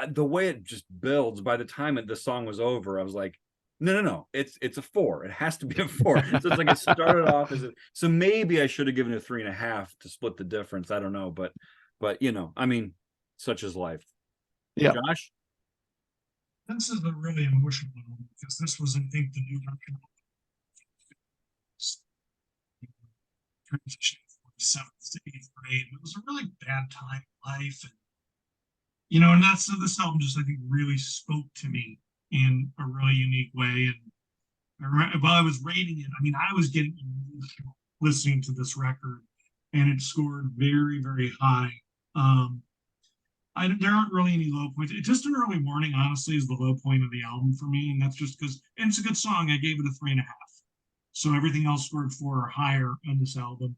the way it just builds, by the time the song was over, I was like, no, it's a 4. It has to be a 4. So it's like it started off so maybe I should have given it a 3.5 to split the difference. I don't know, but I mean, such is life. Yeah. Josh? This is a really emotional one because this was, I think, the new record. Transition from 7th to 8th grade. It was a really bad time in life, and this album just, I think, really spoke to me in a really unique way. And while I was rating it, I mean, I was getting emotional listening to this record, and it scored very, very high. There aren't really any low points. It's just An Early Morning, honestly, is the low point of the album for me, and that's just because it's a good song. I gave it a 3.5. So everything else scored 4 or higher on this album.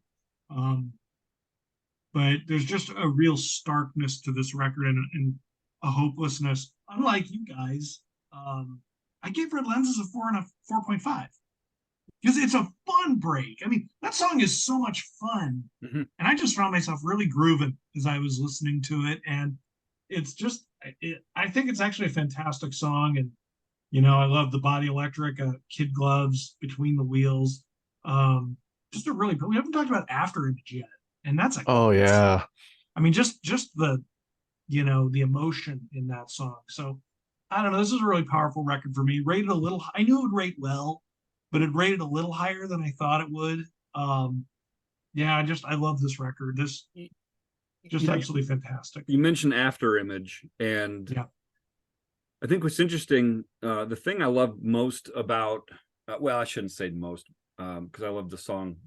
But there's just a real starkness to this record and a hopelessness. Unlike you guys, I gave Red Lenses a 4 and a 4.5 because it's a fun break. I mean, that song is so much fun. Mm-hmm. And I just found myself really grooving as I was listening to it. And it's just, I think it's actually a fantastic song. And I love the Body Electric, Kid Gloves, Between the Wheels. Just a really, we haven't talked about After Image yet, and that's yeah. I mean, just the the emotion in that song. So I don't know. This is a really powerful record for me. Rated a little. I knew it would rate well, but it rated a little higher than I thought it would. I love this record. This just absolutely fantastic. You mentioned After Image, and yeah. I think what's interesting, the thing I love most about, well, I shouldn't say most, because I love the song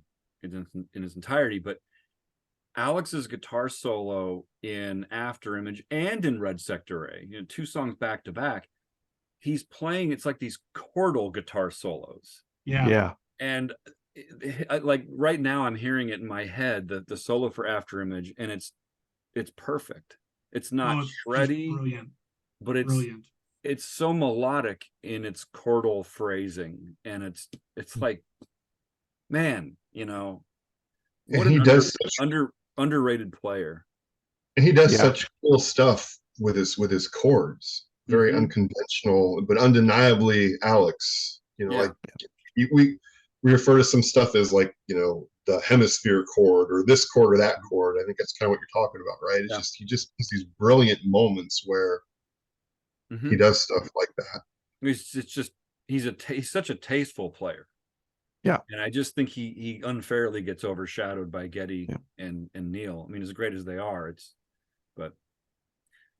in its entirety, but Alex's guitar solo in After Image and in Red Sector A, 2 songs back to back, he's playing, it's like these chordal guitar solos. Yeah. And like right now I'm hearing it in my head, the solo for After Image, and it's perfect. It's not Oh, it's just shreddy, brilliant. but Brilliant. it's so melodic in its chordal phrasing, and it's like, man, you know, And what an he does such underrated player. and he does Yeah. such cool stuff with his chords. Very Mhm. unconventional, but undeniably Alex. You know, Yeah. like we refer to some stuff as like, you know, the hemisphere chord or this chord or that chord. I think that's kind of what you're talking about, right? It's Yeah. just he just has these brilliant moments where he Mhm. does stuff like that. It's just he's such a tasteful player. Yeah. And I just think he unfairly gets overshadowed by Geddy Yeah. and Neil. I mean, as great as they are, but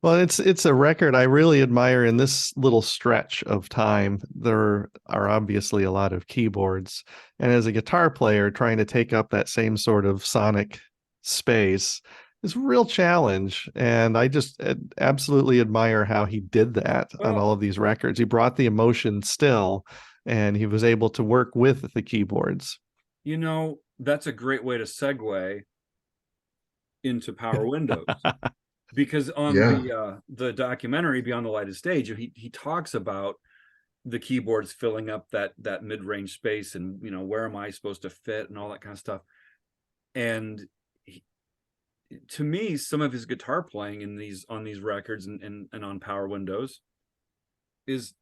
Well, it's a record I really admire in this little stretch of time. There are obviously a lot of keyboards, and as a guitar player, trying to take up that same sort of sonic space is a real challenge. And I just absolutely admire how he did that on well, all of these records. He brought the emotion still, and he was able to work with the keyboards. you know, that's a great way to segue into Power Windows. Because on Yeah. the documentary Beyond the Lighted Stage, he talks about the keyboards filling up that mid-range space, and you know, where am I supposed to fit and all that kind of stuff. And to me, some of his guitar playing on these records and on Power Windows is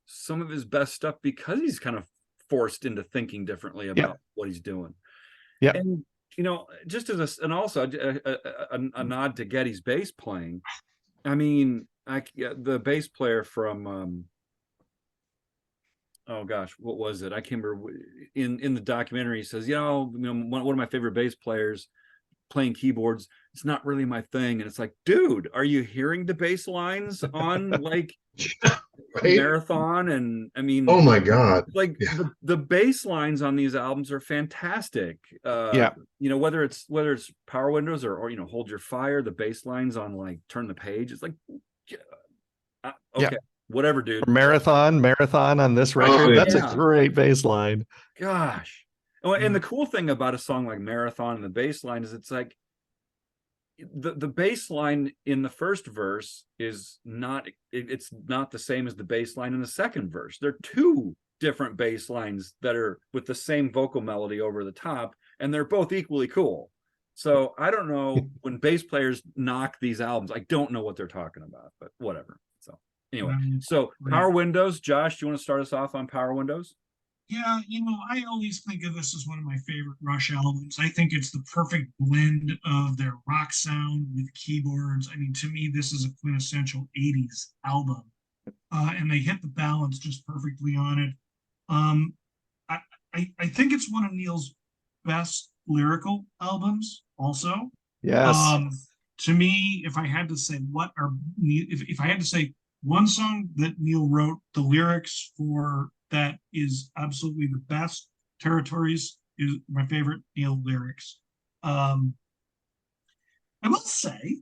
some of his best stuff, because he's kind of forced into thinking differently Yeah. about what he's doing. Yeah. And you know, just as and also a nod to Geddy's bass playing. I mean, the bass player from oh gosh, what was it? I can't remember. In the documentary, he says, you know, one of my favorite bass players playing keyboards, it's not really my thing. And it's like, dude, are you hearing the bass lines on like Right? Marathon? And I Oh mean, my God. like Yeah. the bass lines on these albums are fantastic. Yeah. You know, whether it's Power Windows or you know, Hold Your Fire, the bass lines on like Turn the Page, it's like, Yeah. okay, whatever, dude. Marathon on this Oh record. That's a Yeah, great bass line. gosh. And the cool thing about a song like Marathon and the bass line is it's like the bass line in the first verse is it's not the same as the bass line in the second verse. They're two different bass lines that are with the same vocal melody over the top, and they're both equally cool. So I don't know, when bass players knock these albums, I don't know what they're talking about, but whatever. So anyway, so Power Windows, Josh, do you want to start us off on Power Windows? Yeah, you know, I always think of this as one of my favorite Rush albums. I think it's the perfect blend of their rock sound with keyboards. I mean, to me, this is a quintessential 80s album. And they hit the balance just perfectly on it. Um, I, I think it's one of Neil's best lyrical albums, also. Yes. Um, to me, if I had to say if I had to say one song that Neil wrote the lyrics for that is absolutely the best, Territories is my favorite Neil lyrics. Um, I will say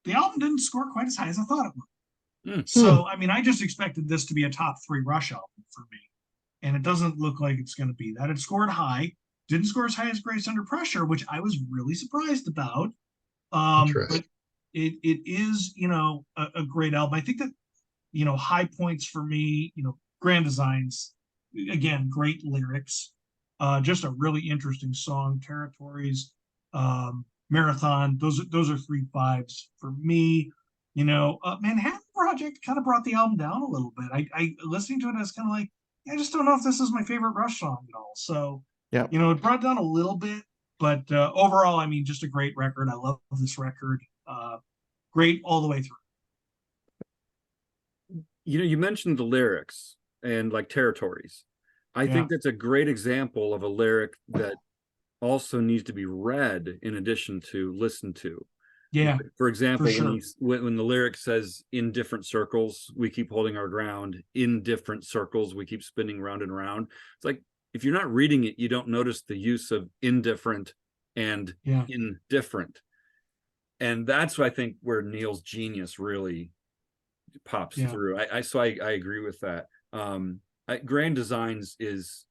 the album didn't score quite as high as I thought it would. Mm. So, I mean, I just expected this to be a top 3 Rush album for me, and it doesn't look like it's going to be that. It scored high, didn't score as high as Grace Under Pressure, which I was really surprised about. But Interesting. it is, you know, a great album. I think that, you know, high points for me, you know, Grand Designs, again, great lyrics, just a really interesting song. Territories, Marathon, those are 3 fives for me. You know, Manhattan Project kind of brought the album down a little bit. I listening to it, I was kind of like, I just don't know if this is my favorite Rush song at all. So, Yeah. you know, it brought down a little bit, but overall, I mean, just a great record. I love this record. Great all the way through. You know, you mentioned the lyrics and like Territories. I Yeah. think that's a great example of a lyric that also needs to be read in addition to listened to. Yeah, For example, for sure. when the lyric says, in different circles we keep holding our ground, in different circles we keep spinning round and round. It's like, if you're not reading it, you don't notice the use of indifferent and Yeah. indifferent. And that's what I think where Neil's genius really pops Yeah. through. I agree with that. Grand Designs is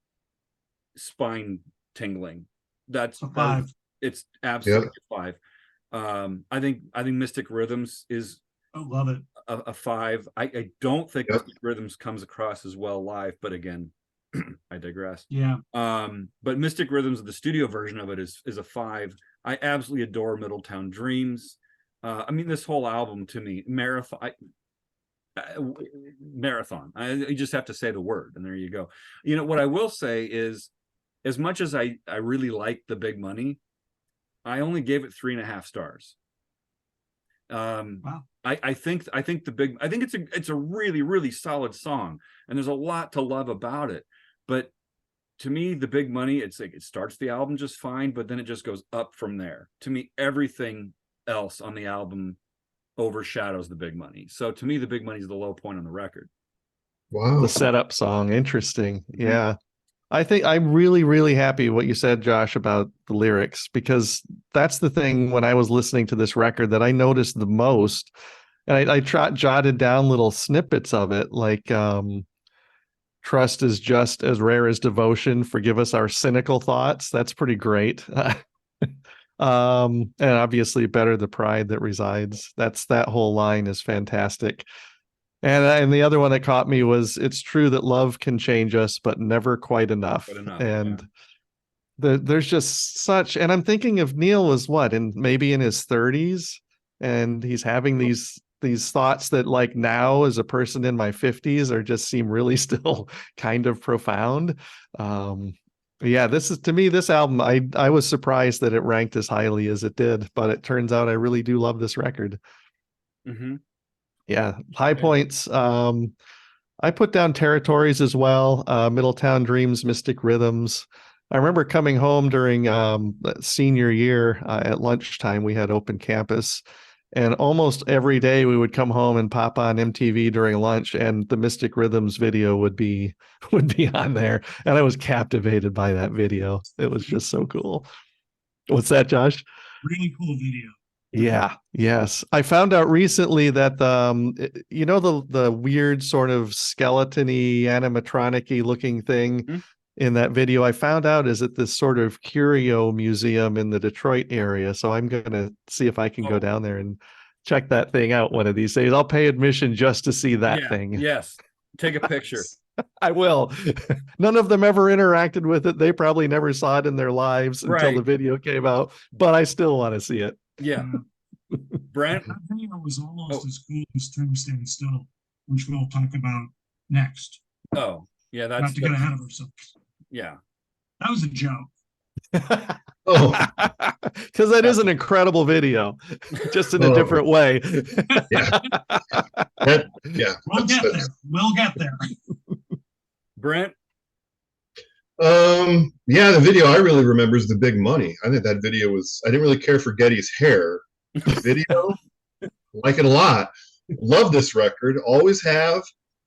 spine tingling. That's A 5. It's absolutely a 5. I think Mystic Rhythms is I love it. a 5. I don't think Yep. Mystic Rhythms comes across as well live, but again, I digress. Yeah. But Mystic Rhythms, the studio version of it is a 5. I absolutely adore Middletown Dreams. I mean, this whole album to me, marathon. You just have to say the word, and there you go. You know what I will say is, as much as I really like the Big Money, I only gave it 3.5 stars. Wow. I think it's a really, really solid song, and there's a lot to love about it. But to me, the Big Money, it's like it starts the album just fine, but then it just goes up from there. To me, everything else on the album overshadows the Big Money. So to me, the Big Money is the low point on the record. Wow. The setup song. Interesting. Yeah. I think I'm really, really happy what you said, Josh, about the lyrics, because that's the thing when I was listening to this record that I noticed the most. And I jotted down little snippets of it, like trust is just as rare as devotion. Forgive us our cynical thoughts. That's pretty great. And obviously better the pride that resides. That whole line is fantastic. And the other one that caught me was, it's true that love can change us, but never quite enough. And there's just such, and I'm thinking of Neil was maybe in his 30s, and he's having these thoughts that like now as a person in my 50s are just seem really still kind of profound. Yeah, this is, to me, this album, I was surprised that it ranked as highly as it did, but it turns out I really do love this record. Mm-hmm. Yeah, high points. I put down Territories as well. Middletown Dreams, Mystic Rhythms. I remember coming home during senior year at lunchtime. We had open campus, and almost every day we would come home and pop on MTV during lunch, and the Mystic Rhythms video would be on there, and I was captivated by that video. It was just so cool. What's that, Josh? Really cool video. Yeah, yes. I found out recently that you know, the weird sort of skeleton-y, animatronic-y looking thing in that video, I found out is at this sort of curio museum in the Detroit area. So I'm gonna see if I can go down there and check that thing out one of these days. I'll pay admission just to see that thing. Yes. Take a picture. I will. None of them ever interacted with it. They probably never saw it in their lives until the video came out, but I still want to see it. Yeah. Brent? That video was almost as cool as Time Stand Still, which we'll talk about next. Oh, yeah, Not to get ahead of ourselves. Yeah. That was a joke. Oh, because that is an incredible video, just in a different way. yeah. Yeah. We'll get there. We'll get there. Brent? Yeah, the video I really remember is the Big Money. I think that video was, I didn't really care for Getty's hair. The video, like it a lot. Love this record, always have.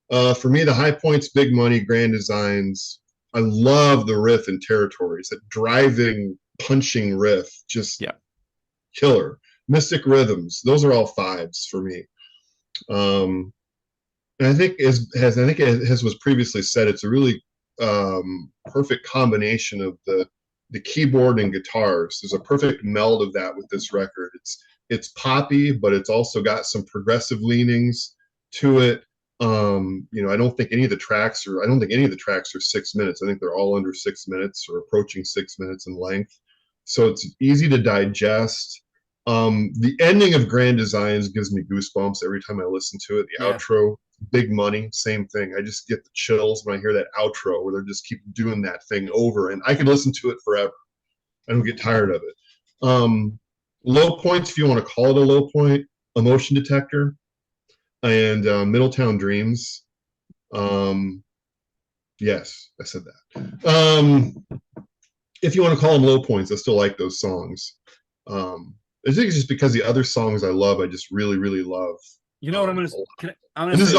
For me, the high points, Big Money, Grand Designs. I love the riff in Territories, that driving, punching riff, just killer. Mystic Rhythms, those are all 5s for me. And I think as was previously said, it's a really perfect combination of the keyboard and guitars. There's a perfect meld of that with this record. It's poppy, but it's also got some progressive leanings to it. You know, I don't think any of the tracks are 6 minutes. I think they're all under 6 minutes or approaching 6 minutes in length. So it's easy to digest. The ending of Grand Designs gives me goosebumps every time I listen to it. The outro, Big Money, same thing. I just get the chills when I hear that outro where they just keep doing that thing over, and I could listen to it forever. I don't get tired of it. Low points, if you want to call it a low point, Emotion Detector and Middletown Dreams. Yes, I said that. If you want to call them low points, I still like those songs. I think it's just because the other songs I love, I just really, really love. You know what I'm going to this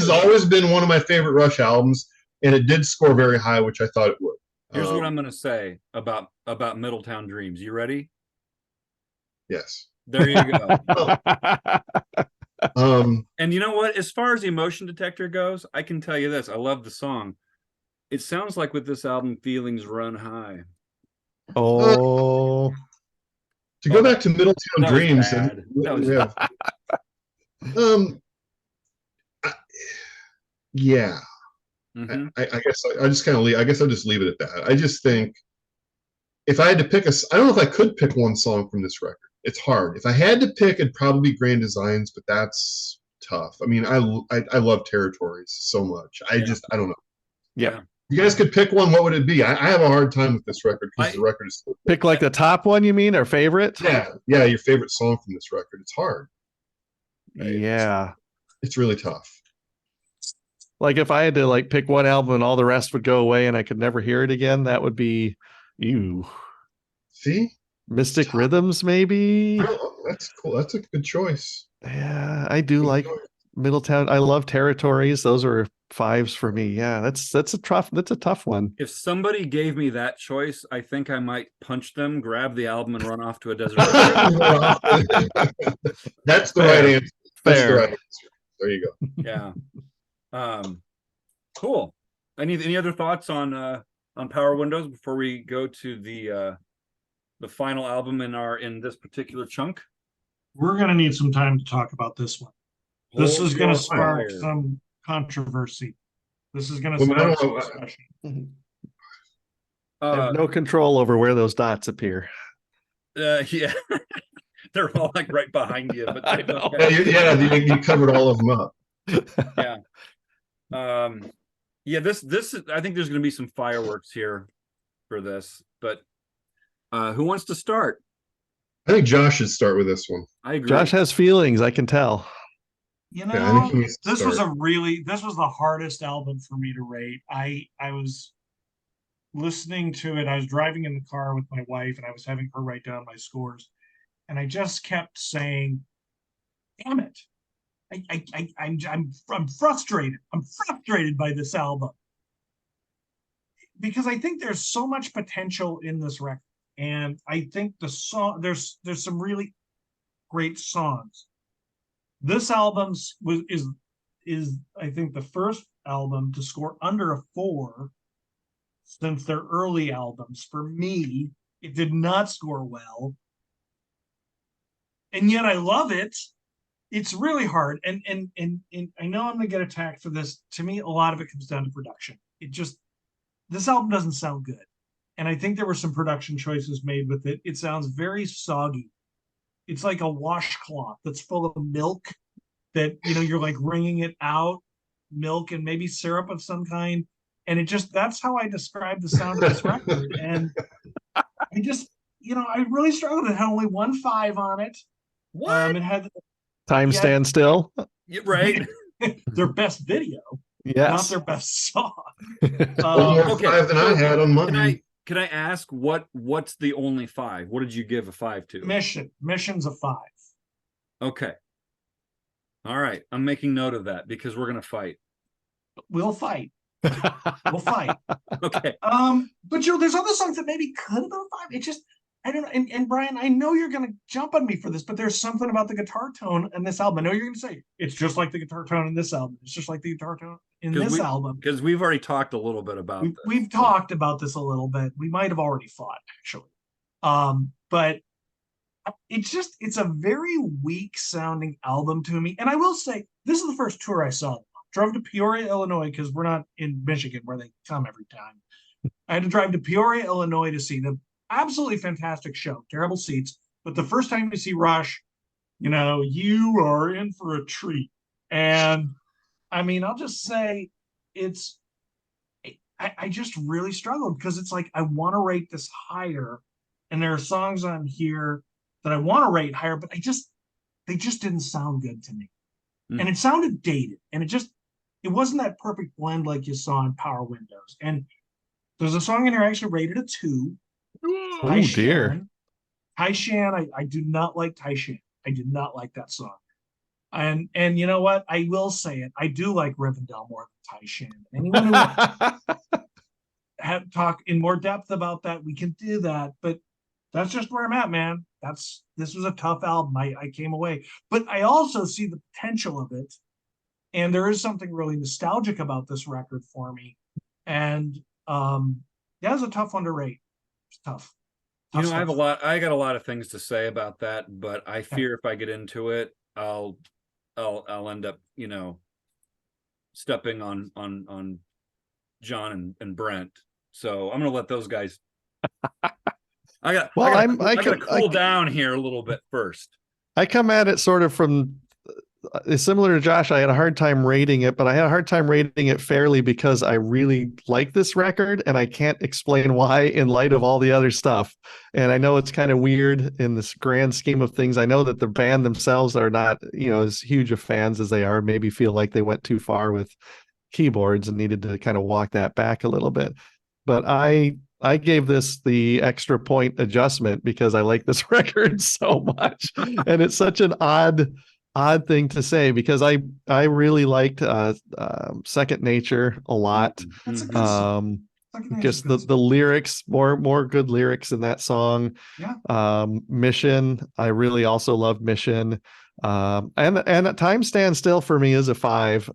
has always been one of my favorite Rush albums, and it did score very high, which I thought it would. Here's what I'm going to say about Middletown Dreams. You ready? Yes. There you go. And you know what? As far as the Emotion Detector goes, I can tell you this. I love the song. It sounds like with this album, feelings run high. Oh, To go Oh, back to Middletown that was Dreams, bad. That was yeah, I- yeah. Mhm. I guess I just kind of leave. I guess I'll just leave it at that. I just think if I had to pick I don't know if I could pick one song from this record. It's hard. If I had to pick, it'd probably be Grand Designs, but that's tough. I mean, I love Territories so much. Yeah. I don't know. yeah. You guys could pick one. What would it be? I have a hard time with this record because I- the record is so good. Pick like the top one, you mean, or favorite? Yeah, your favorite song from this record. It's hard. Right? Yeah. It's really tough. Like if I had to like pick one album and all the rest would go away and I could never hear it again, that would be you. See, Mystic tough. Rhythms, maybe. That's cool. That's a good choice. Yeah, I do Good like choice. Middletown. I love Territories. Those are fives for me. Yeah, that's a tough one. If somebody gave me that choice, I think I might punch them, grab the album, and run off to a desert. That's the Fair. right answer. That's the Fair. right answer. There you go. Yeah. Cool. Any other thoughts on Power Windows before we go to the final album in this particular chunk? We're gonna need some time to talk about this one. This Hold is gonna your spark fire. some controversy. This is gonna Well, I spark don't some know. discussion. I have no control over where those dots appear. Yeah. They're all like right behind you, but I they don't know. Yeah, you covered all of them up. yeah. Yeah, this I think there's gonna be some fireworks here for this, but who wants to start? I think Josh should start with this one. I agree. Josh has feelings, I can tell. You Yeah, I know, think he needs to this was start. this was the hardest album for me to rate. I was listening to it. I was driving in the car with my wife and I was having her write down my scores. And I just kept saying, damn it. I'm frustrated. I'm frustrated by this album. Because I think there's so much potential in this record. And I think the song there's some really great songs. This album's is I think the first album to score under a 4 since their early albums. For me, it did not score well. And yet I love it. It's really hard. And I know I'm gonna get attacked for this. To me, a lot of it comes down to production. This album doesn't sound good. And I think there were some production choices made with it. It sounds very soggy. It's like a washcloth that's full of milk that, you're like wringing it out, milk and maybe syrup of some kind. And that's how I describe the sound of this record. And I just, I really struggled. It had only 1 5 on it. What? It had Time Yeah. Stand Still. Yeah, right. their best video, not Yes. their best song. One more Okay, 5 than I had on mine. Can I ask what's the only 5? What did you give a 5 to? Mission's a 5. Okay. All right. I'm making note of that because we're gonna fight. We'll fight. We'll fight. Okay. But there's other songs that maybe could have been a 5. It just, I don't know. And Brian, I know you're gonna jump on me for this, but there's something about the guitar tone in this album. I know you're gonna say it's just like the guitar tone in this album. It's just like the guitar tone in this album. Because we've already talked a little bit about this. We've talked about this a little bit. We might have already fought, actually. But it's a very weak sounding album to me. And I will say, this is the first tour I saw. Drove to Peoria, Illinois, because we're not in Michigan where they come every time. I had to drive to Peoria, Illinois to see them. Absolutely fantastic show. Terrible seats. But the first time you see Rush, you are in for a treat. And I mean, I'll just say I just really struggled because it's like I want to rate this higher. And there are songs on here that I want to rate higher, but they just didn't sound good to me. And it sounded dated. And it wasn't that perfect blend like you saw in Power Windows. And there's a song in here I actually rated a 2. Oh dear. Taishan, I do not like Taishan. I did not like that song. And you know what? I will say it. I do like Rivendell more than Taishan. Anyone who have talk in more depth about that, we can do that. But that's just where I'm at, man. This was a tough album. I came away. But I also see the potential of it. And there is something really nostalgic about this record for me. And yeah, it's a tough one to rate. It's tough. You know, stuff. I got a lot of things to say about that, but I fear if I get into it, I'll end up, you know, stepping on John and Brent. So I'm gonna let those guys. I gotta cool down here a little bit first. I come at it sort of from similar to Josh. I had a hard time rating it, but I had a hard time rating it fairly because I really like this record and I can't explain why in light of all the other stuff. And I know it's kind of weird in this grand scheme of things. I know that the band themselves are not, you know, as huge of fans as they are, maybe feel like they went too far with keyboards and needed to kind of walk that back a little bit. But I gave this the extra point adjustment because I like this record so much. And it's such an odd thing to say because I really liked Second Nature a lot. That's a good song. Just the lyrics, more good lyrics in that song. Yeah. Mission, I really also loved Mission. And Time Stand Still for me is a 5.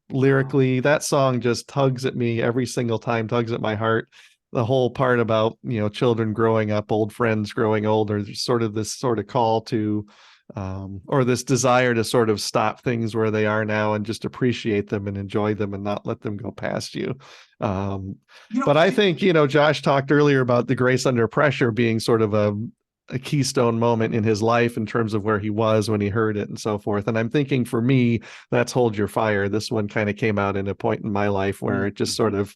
Lyrically, that song just tugs at me every single time, tugs at my heart. The whole part about, you know, children growing up, old friends growing older, sort of this sort of call to or this desire to sort of stop things where they are now and just appreciate them and enjoy them and not let them go past you. But I think, you know, Josh talked earlier about the Grace Under Pressure being sort of a keystone moment in his life in terms of where he was when he heard it and so forth. And I'm thinking for me, that's Hold Your Fire. This one kind of came out in a point in my life where it just sort of,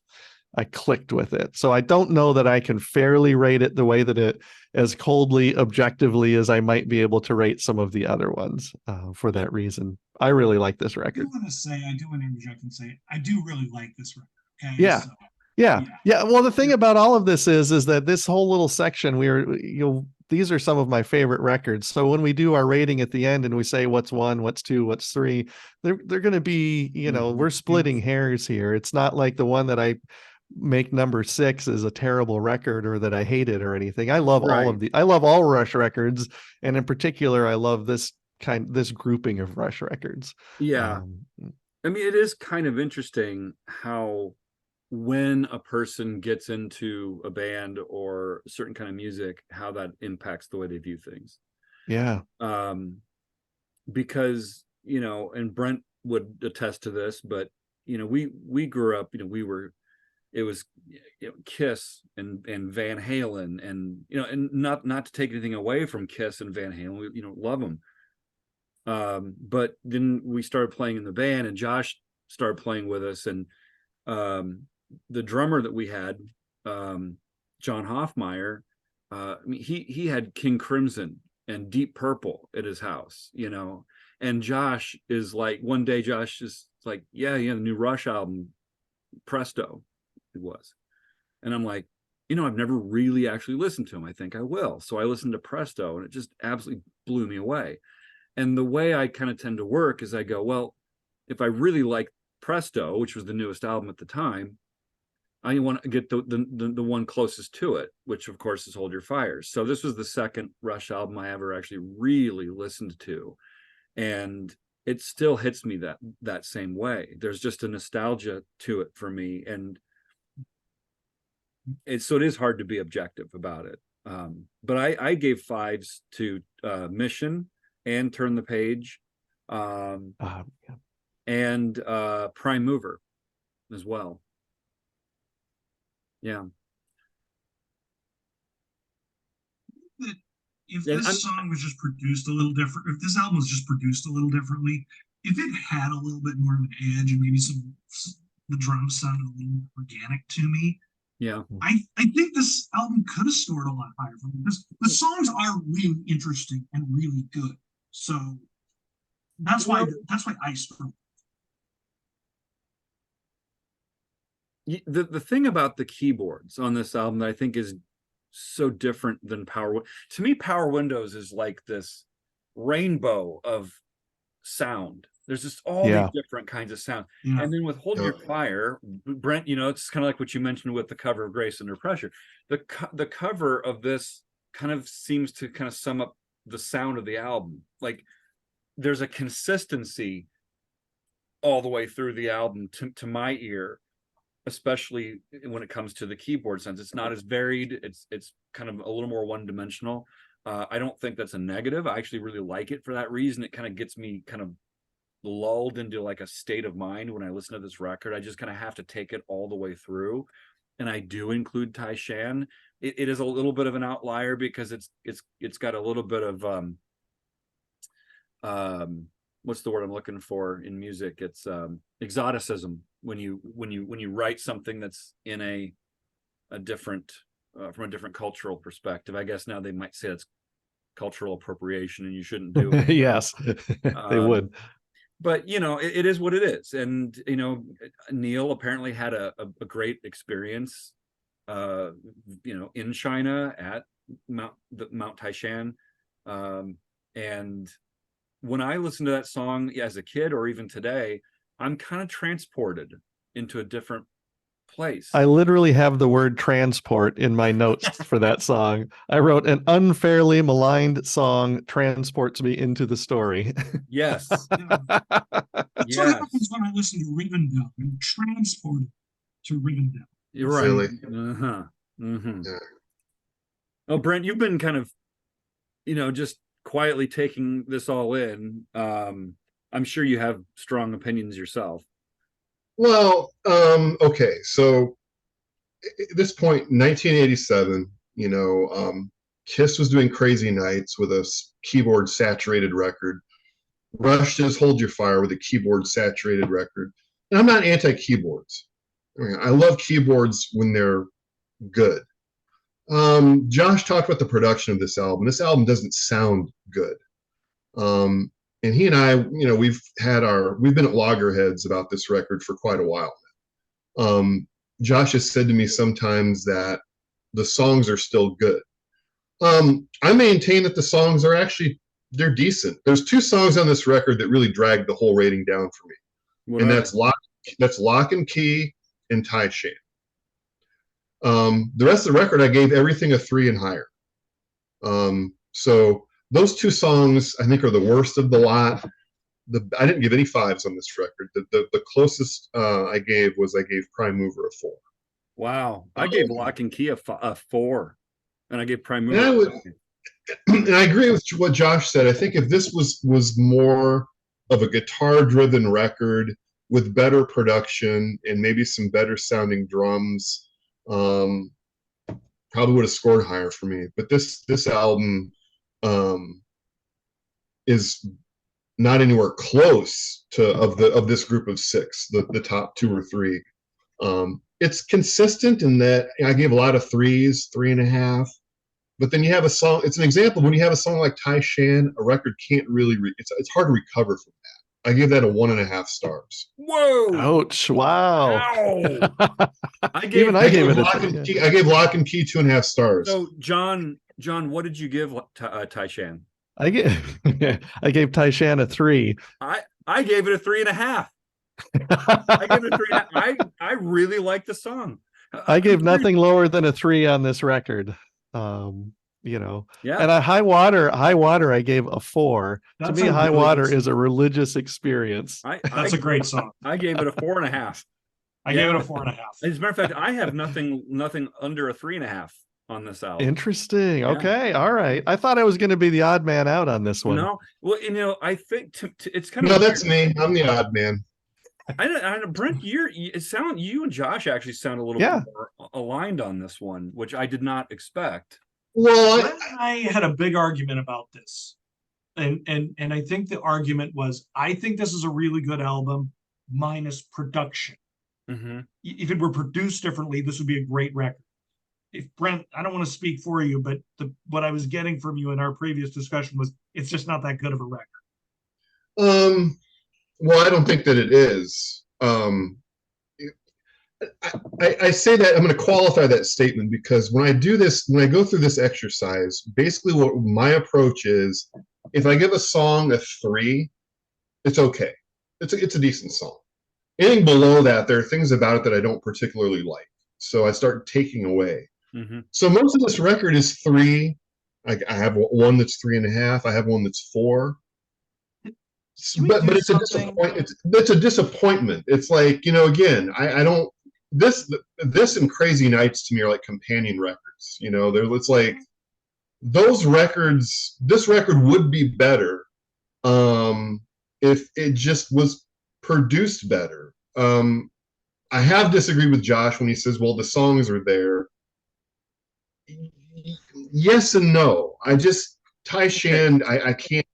I clicked with it. So I don't know that I can fairly rate it the way that it, as coldly, objectively as I might be able to rate some of the other ones for that reason. I really like this record. I do want to interject and say, I do really like this record. Okay. Yeah. So, yeah. Well, the thing about all of this is that this whole little section, these are some of my favorite records. So when we do our rating at the end and we say what's 1, what's 2, what's 3, they're going to be, you know, we're splitting hairs here. It's not like the one that I make number 6 is a terrible record or that I hate it or anything. I love I love all Rush records. And in particular, I love this grouping of Rush records. Yeah. I mean, it is kind of interesting how when a person gets into a band or a certain kind of music, how that impacts the way they view things. Yeah. Because, you know, and Brent would attest to this, but, you know, we grew up, you know, it was, you know, Kiss and Van Halen and, you know, and not to take anything away from Kiss and Van Halen, we, you know, love them. But then we started playing in the band and Josh started playing with us, and the drummer that we had, John Hoffmeyer, I mean, he had King Crimson and Deep Purple at his house, you know, and Josh is like, one day Josh is like, yeah, the new Rush album, Presto, it was. And I'm like, you know, I've never really actually listened to him. I think I will. So I listened to Presto and it just absolutely blew me away. And the way I kind of tend to work is I go, well, if I really like Presto, which was the newest album at the time, I want to get the one closest to it, which of course is Hold Your Fire. So this was the second Rush album I ever actually really listened to. And it still hits me that same way. There's just a nostalgia to it for me. And so it is hard to be objective about it. But I gave 5s to Mission and Turn the Page, and Prime Mover as well. Yeah. If this song was just produced a little different, if this album was just produced a little differently, if it had a little bit more of an edge and maybe the drums sounded a little more organic to me, yeah, I think this album could have scored a lot higher for me because the songs are really interesting and really good. So that's why I struggle. The thing about the keyboards on this album that I think is so different than to me, Power Windows is like this rainbow of sound. There's just all these different kinds of sound. Yeah. And then with Hold Your Fire, Brent, you know, it's kind of like what you mentioned with the cover of Grace Under Pressure. The cover of this kind of seems to kind of sum up the sound of the album. Like there's a consistency all the way through the album to my ear especially when it comes to the keyboard sense. It's not as varied. It's kind of a little more one-dimensional. I don't think that's a negative. I actually really like it for that reason. It kind of gets me kind of lulled into like a state of mind when I listen to this record. I just kind of have to take it all the way through. And I do include Tai Shan. It is a little bit of an outlier because it's got a little bit of what's the word I'm looking for in music? It's exoticism when you write something that's in a different from a different cultural perspective. I guess now they might say that's cultural appropriation and you shouldn't do it. Yes, they would. But it is what it is. And Neil apparently had a great experience in China at Mount Taishan. And when I listen to that song as a kid or even today, I'm kind of transported into a different place. I literally have the word transport in my notes for that song. I wrote an unfairly maligned song transports me into the story. Yes. That's what happens when I listen to Rivendell. I'm transported to Rivendell. You're right. Really? Uh-huh. Mm-hmm. Yeah. Oh, Brent, you've been kind of, just quietly taking this all in. I'm sure you have strong opinions yourself. Well, okay. So at this point, 1987, Kiss was doing Crazy Nights with a keyboard saturated record. Rush does Hold Your Fire with a keyboard saturated record. And I'm not anti-keyboards. I mean, I love keyboards when they're good. Josh talked about the production of this album. This album doesn't sound good. And he and I, we've been at loggerheads about this record for quite a while now. Josh has said to me sometimes that the songs are still good. I maintain that the songs are they're decent. There's two songs on this record that really dragged the whole rating down for me. That's Lock and Key and Tai Shan. The rest of the record, I gave everything a 3 and higher. So those two songs, I think, are the worst of the lot. I didn't give any 5s on this record. The closest I gave Prime Mover a 4. Wow. I gave Lock and Key a 4. And I gave Prime Mover and I agree with what Josh said. I think if this was more of a guitar-driven record with better production and maybe some better sounding drums, probably would have scored higher for me. But this album is not anywhere close to of this group of 6, the top 2 or 3. It's consistent in that I gave a lot of 3s, 3.5. But then you have a song. It's an example when you have a song like Tai Shan, a record can't really. It's hard to recover from that. I give that a 1.5 stars. Whoa! Ouch! Wow! I gave Lock and Key 2.5 stars. So John, what did you give Tai Shan? I gave Tai Shan a 3. I gave it a 3.5. I gave it a 3.5. I really like the song. I gave nothing lower than a 3 on this record. Yeah. And a High Water, I gave a 4. To me, High Water is a religious experience. That's a great song. I gave it a 4.5. I gave it a 4.5. As a matter of fact, I have nothing under a 3.5 on this album. Interesting. Yeah. Okay. All right. I thought I was going to be the odd man out on this one. No. Well, I think it's kind of. No, that's me. I'm the odd man. I know, Brent. You and Josh actually sound a little bit more aligned on this one, which I did not expect. Well, I had a big argument about this, and I think the argument was, I think this is a really good album, minus production. Mm-hmm. If it were produced differently, this would be a great record. If Brent, I don't want to speak for you, but what I was getting from you in our previous discussion was, it's just not that good of a record. Well, I don't think that it is. I say that I'm going to qualify that statement because when I go through this exercise, basically what my approach is, if I give a song a 3, it's okay. It's a decent song. Anything below that, there are things about it that I don't particularly like. So I start taking away. Mm-hmm. So most of this record is 3. I have one that's 3.5. I have one that's 4. But it's a disappointment. It's a disappointment. It's like, again, I don't. this and Crazy Nights to me are like companion records. You know, it's like those records. This record would be better if it just was produced better. I have disagreed with Josh when he says, "Well, the songs are there." Yes and no. Tai Shan, I can't.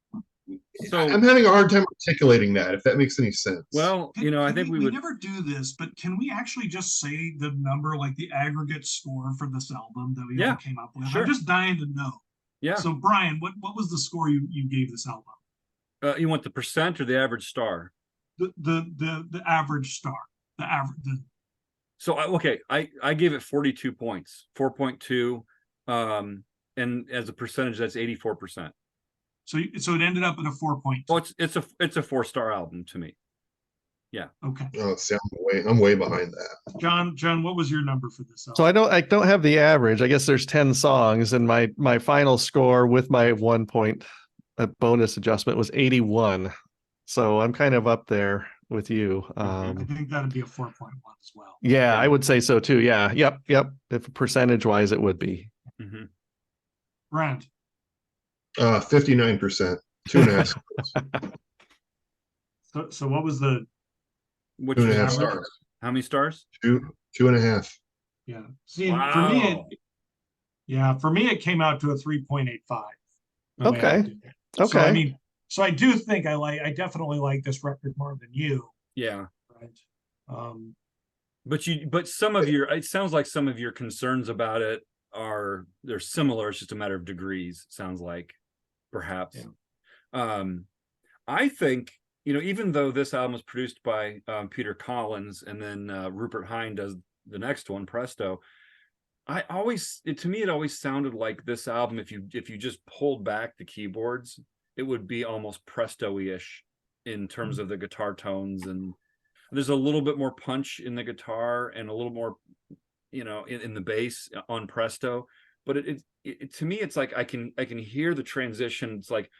So I'm having a hard time articulating that, if that makes any sense. well, you know, I think we would never do this, but can we actually just say the number, like the aggregate score for this album that we all came up with? Sure. I'm just dying to know. Yeah. So Brian, what was the score you gave this album? You want the percent or the average star? The average star. The average. So okay, I gave it 42 points, 4.2, and as a percentage, that's 84%. So it ended up at a 4.2. Oh, it's a 4-star album to me. Yeah. Okay. Oh, see, I'm way behind that. John, what was your number for this album? So I don't have the average. I guess there's 10 songs, and my final score with my 1 point bonus adjustment was 81. So I'm kind of up there with you. I think that'd be a 4.1 as well. Yeah, I would say so too. Yeah. Yep. If percentage wise, it would be. Mm-hmm. Brent. 59%, 2.5. So what was the? Which 2.5 stars. How many stars? 2.5. Yeah. See, Wow. for me, it came out to a 3.85. Okay. So I mean, so I do think I definitely like this record more than you. Yeah. Right. But some of it sounds like some of your concerns about it they're similar. It's just a matter of degrees. Sounds like, perhaps. Yeah. I think, you know, even though this album was produced by Peter Collins and then Rupert Hine does the next one, Presto, to me it always sounded like this album, if you just pulled back the keyboards, it would be almost Presto-ish in terms of the guitar tones, and there's a little bit more punch in the guitar and a little more, you know, in the bass on Presto. But it to me, it's like I can hear the transition. It's like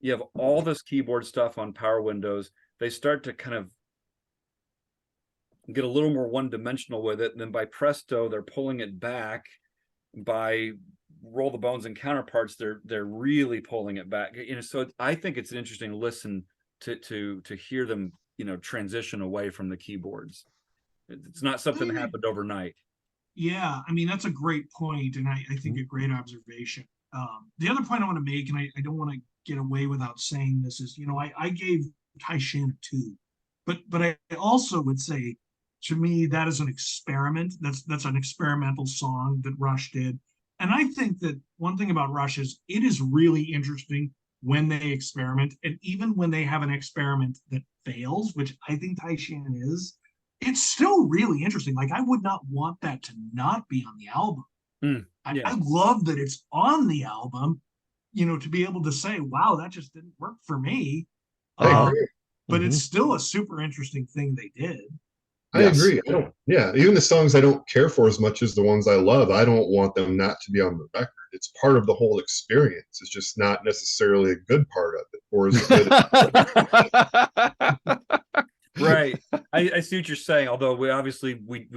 you have all this keyboard stuff on Power Windows. They start to kind of get a little more one-dimensional with it. And then by Presto, they're pulling it back. By Roll the Bones and Counterparts, they're really pulling it back. You know, so I think it's an interesting listen to hear them, you know, transition away from the keyboards. It's not something that happened overnight. Yeah, I mean, that's a great point, and I think a great observation. The other point I want to make, and I don't want to get away without saying this, is, you know, I gave Tai Shan a 2, but I also would say, to me, that is an experiment. That's an experimental song that Rush did. And I think that one thing about Rush is it is really interesting when they experiment, and even when they have an experiment that fails, which I think Tai Shan is, it's still really interesting. Like, I would not want that to not be on the album. I love that it's on the album, you know, to be able to say, wow, that just didn't work for me. But it's still a super interesting thing they did. I agree. Even the songs I don't care for as much as the ones I love, I don't want them not to be on the record. It's part of the whole experience. It's just not necessarily a good part of it, or as good. Right. I see what you're saying, although we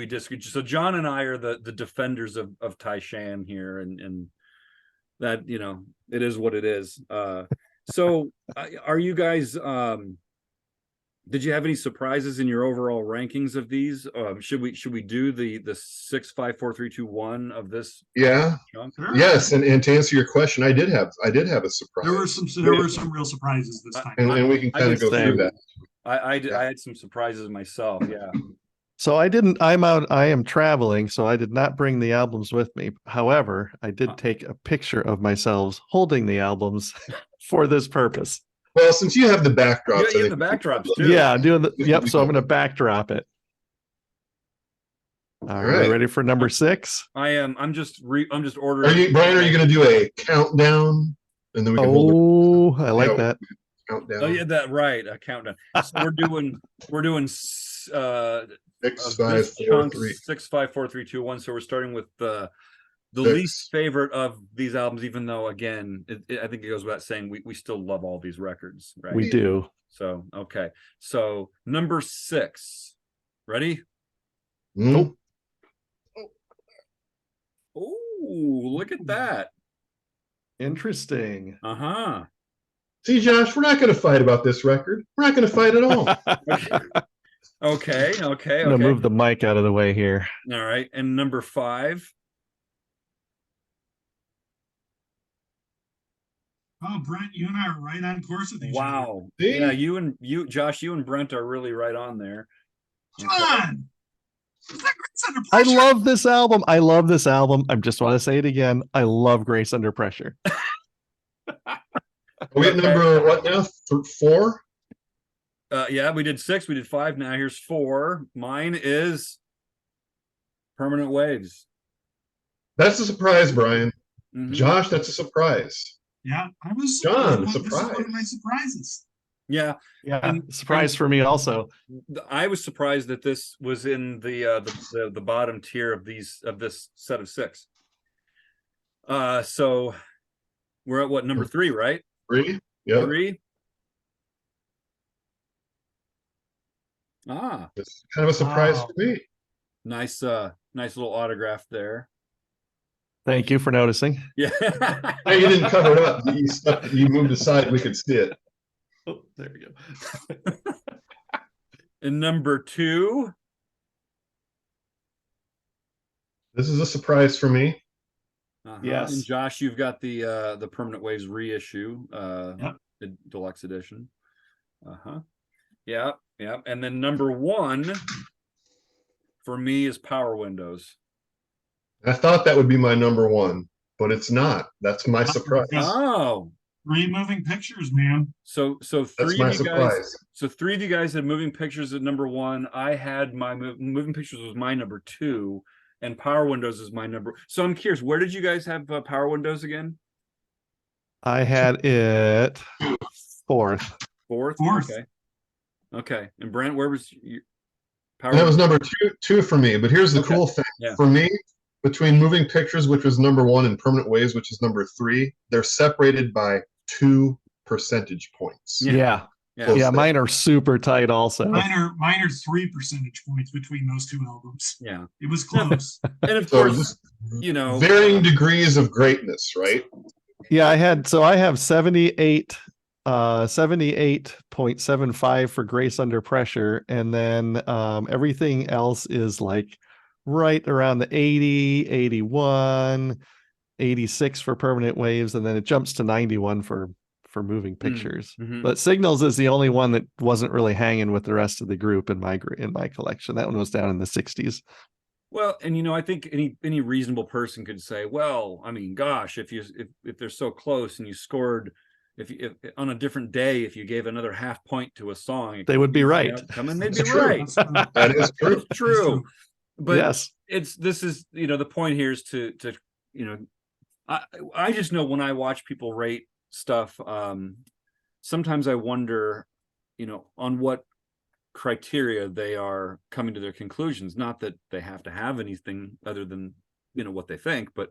disagree. So John and I are the defenders of Tai Shan here, and that, you know, it is what it is. So are you guys did you have any surprises in your overall rankings of these? Should we do the 6, 5, 4, 3, 2, 1 of this? Yeah. Yes, and to answer your question, I did have a surprise. There were some real surprises this time, and we can kind of go through that. I had some surprises myself. Yeah. So I am traveling, so I did not bring the albums with me. However, I did take a picture of myself holding the albums for this purpose. Well, since you have the backdrops, you have the backdrops too. Yeah, doing the so I'm going to backdrop it. All right, ready for number 6? I am. I'm just ordering. Brian, are you going to do a countdown, and then we can hold it? I like that. Countdown. Oh yeah, that right. A countdown. So we're doing 6, 5, 4, 3. 6, 5, 4, 3, 2, 1. So we're starting with the 6. least favorite of these albums, even though, again, I think it goes without saying we still love all these records, right? We do. So okay. So number 6. Ready? Hmm? Oh, look at that. Interesting. Uh-huh. See, Josh, we're not going to fight about this record. We're not going to fight at all. Okay. I'm gonna move the mic out of the way here. All right. And number 5. Oh, Brent, you and I are right on course with each other. Wow. See? Yeah, Josh, you and Brent are really right on there. Come on. Is that Grace Under I Pressure? love this album. I love this album. I just want to say it again. I love Grace Under Pressure. Are we at number what now? 4? Yeah, we did 6, we did 5. Now here's 4. Mine is Permanent Waves. That's a surprise, Brian. Mhm. Josh, that's a surprise. Yeah, I was John, This is one surprise. of my surprises. Yeah, Yeah, And- surprise for me also. I was surprised that this was in the bottom tier of this set of 6. So we're at what, number 3, right? 3? Yep. 3. Ah, It's kind of a surprise Wow. for me. nice little autograph there. Thank you for noticing. Yeah. Hey, you didn't cover it up. You moved aside. We could see it. Oh, there we go. And number 2. This is a surprise for me. Yes. And Josh, you've got the Permanent Waves reissue, Yep. the deluxe edition. Yeah. And then number 1 for me is Power Windows. I thought that would be my number 1, but it's not. That's my surprise. Oh, 3 moving pictures, man. so That's 3 my of you guys. surprise. So 3 of you guys had Moving Pictures at number 1. I had my Moving Pictures was my number 2, and Power Windows is my number. So I'm curious, where did you guys have Power Windows again? I had it 4th. 4th. Fourth. Okay. And Brent, where was you? Power And that was Windows? number 2 for me. But here's the Okay. cool thing. Yeah. For me, between Moving Pictures, which was number 1, and Permanent Waves, which is number 3, they're separated by 2 percentage points. Yeah. Yeah. Yeah, mine are super tight also. Mine are 3 percentage points between those 2 albums. Yeah. It was close. And of So course, just you know, varying degrees of greatness, right? Yeah, I have 78 78.75 for Grace Under Pressure, and then everything else is like right around the 80, 81, 86 for Permanent Waves, and then it jumps to 91 for Moving Pictures. mhm. But Signals is the only one that wasn't really hanging with the rest of the group in my collection. That one was down in the 60s. Well, and I think any reasonable person could say, well, I mean, gosh, if they're so close and you scored, if on a different day, if you gave another half point to a song, They would be right. Come and they'd It's be true. right. That is true. It's true. But Yes. this is the point here is to I just know when I watch people rate stuff, sometimes I wonder, on what criteria they are coming to their conclusions. Not that they have to have anything other than what they think, but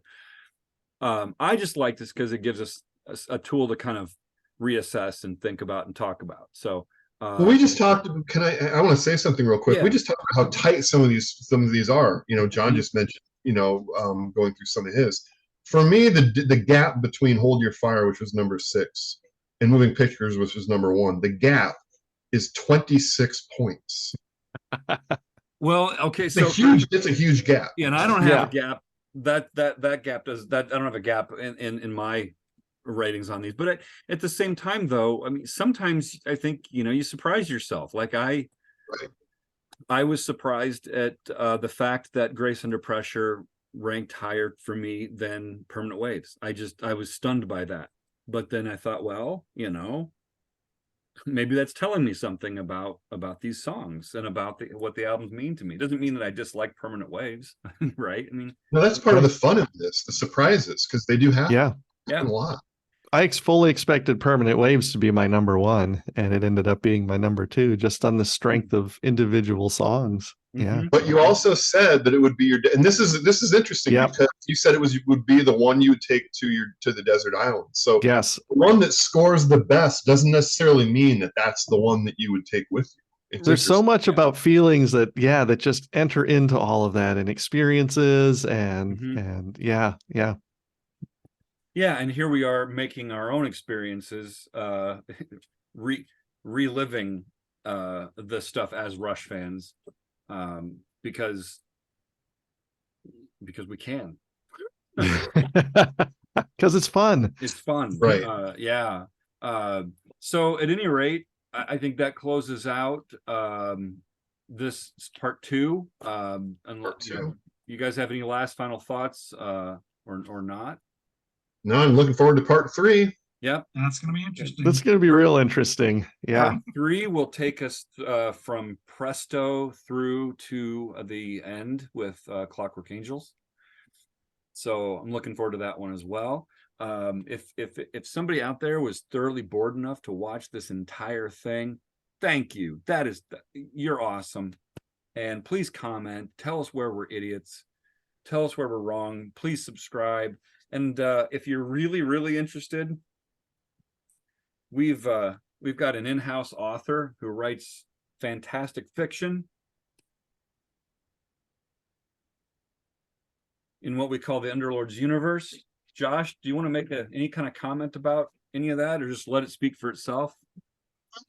I just like this because it gives us a tool to kind of reassess and think about and talk about. So Well, we just talked. I want to say something real quick. Yeah. We just talked about how tight some of these are. John Mhm. just mentioned, going through some of his. For me, the gap between Hold Your Fire, which was number 6, and Moving Pictures, which was number 1, the gap is 26 points. well, okay, It's so a huge gap. yeah, and I don't have Yeah. a gap. That gap does that. I don't have a gap in my ratings on these, but at the same time, though, I mean, sometimes I think you surprise yourself. Like I was surprised at the fact that Grace Under Pressure ranked higher for me than Permanent Waves. I was stunned by that. But then I thought, well, maybe that's telling me something about these songs and about what the albums mean to me. It doesn't mean that I dislike Permanent Waves, right? I mean, No, that's part of the fun of this, the surprises, because they do happen Yeah. a lot. I fully expected Permanent Waves to be my number 1, and it ended up being my number 2, just on the strength of individual songs. Yeah. mhm. But you also said that it would be and this is interesting Yep. because you said would be the one you would take to the desert island. So Yes. the one that scores the best doesn't necessarily mean that that's the one that you would take with you. It's There's so interesting. much about feelings that that just enter into all of that, and experiences and Mhm. and yeah. Yeah, and here we are making our own experiences, reliving the stuff as Rush fans, because we can. Because it's fun. It's fun. Right. Yeah. So at any rate, I think that closes out this part 2. Part 2. You guys have any last final thoughts, or not? No, I'm looking forward to part 3. Yep. That's going to be interesting. That's going to be real interesting. Yeah. Part 3 will take us from Presto through to the end with Clockwork Angels. So I'm looking forward to that one as well. If somebody out there was thoroughly bored enough to watch this entire thing, thank you. You're awesome. And please comment. Tell us where we're idiots. Tell us where we're wrong. Please subscribe. And if you're really, really interested, we've got an in-house author who writes fantastic fiction in what we call the Underlords universe. Josh, do you want to make any kind of comment about any of that, or just let it speak for itself?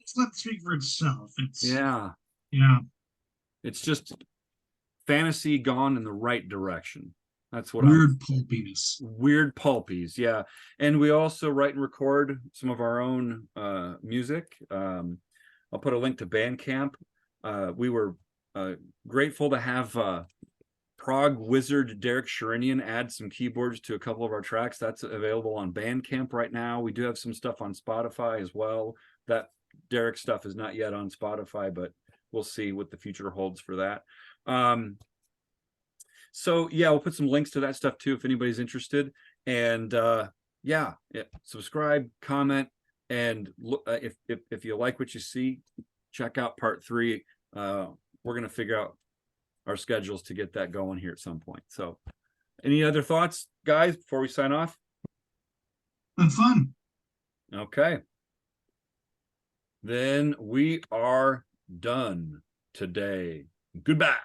Let's let it speak for itself. Yeah, it's just fantasy gone in the right direction. That's what weird pulpiness. Weird pulpies, yeah. And we also write and record some of our own music. I'll put a link to Bandcamp. We were grateful to have Prague wizard Derek Sherinian add some keyboards to a couple of our tracks. That's available on Bandcamp right now. We do have some stuff on Spotify as well. That Derek stuff is not yet on Spotify, but we'll see what the future holds for that. So yeah, we'll put some links to that stuff too if anybody's interested. And yeah, subscribe, comment, and look, if you like what you see, check out part 3. We're gonna figure out our schedules to get that going here at some point. So any other thoughts, guys, before we sign off? Been fun. Okay. Then we are done today. Goodbye.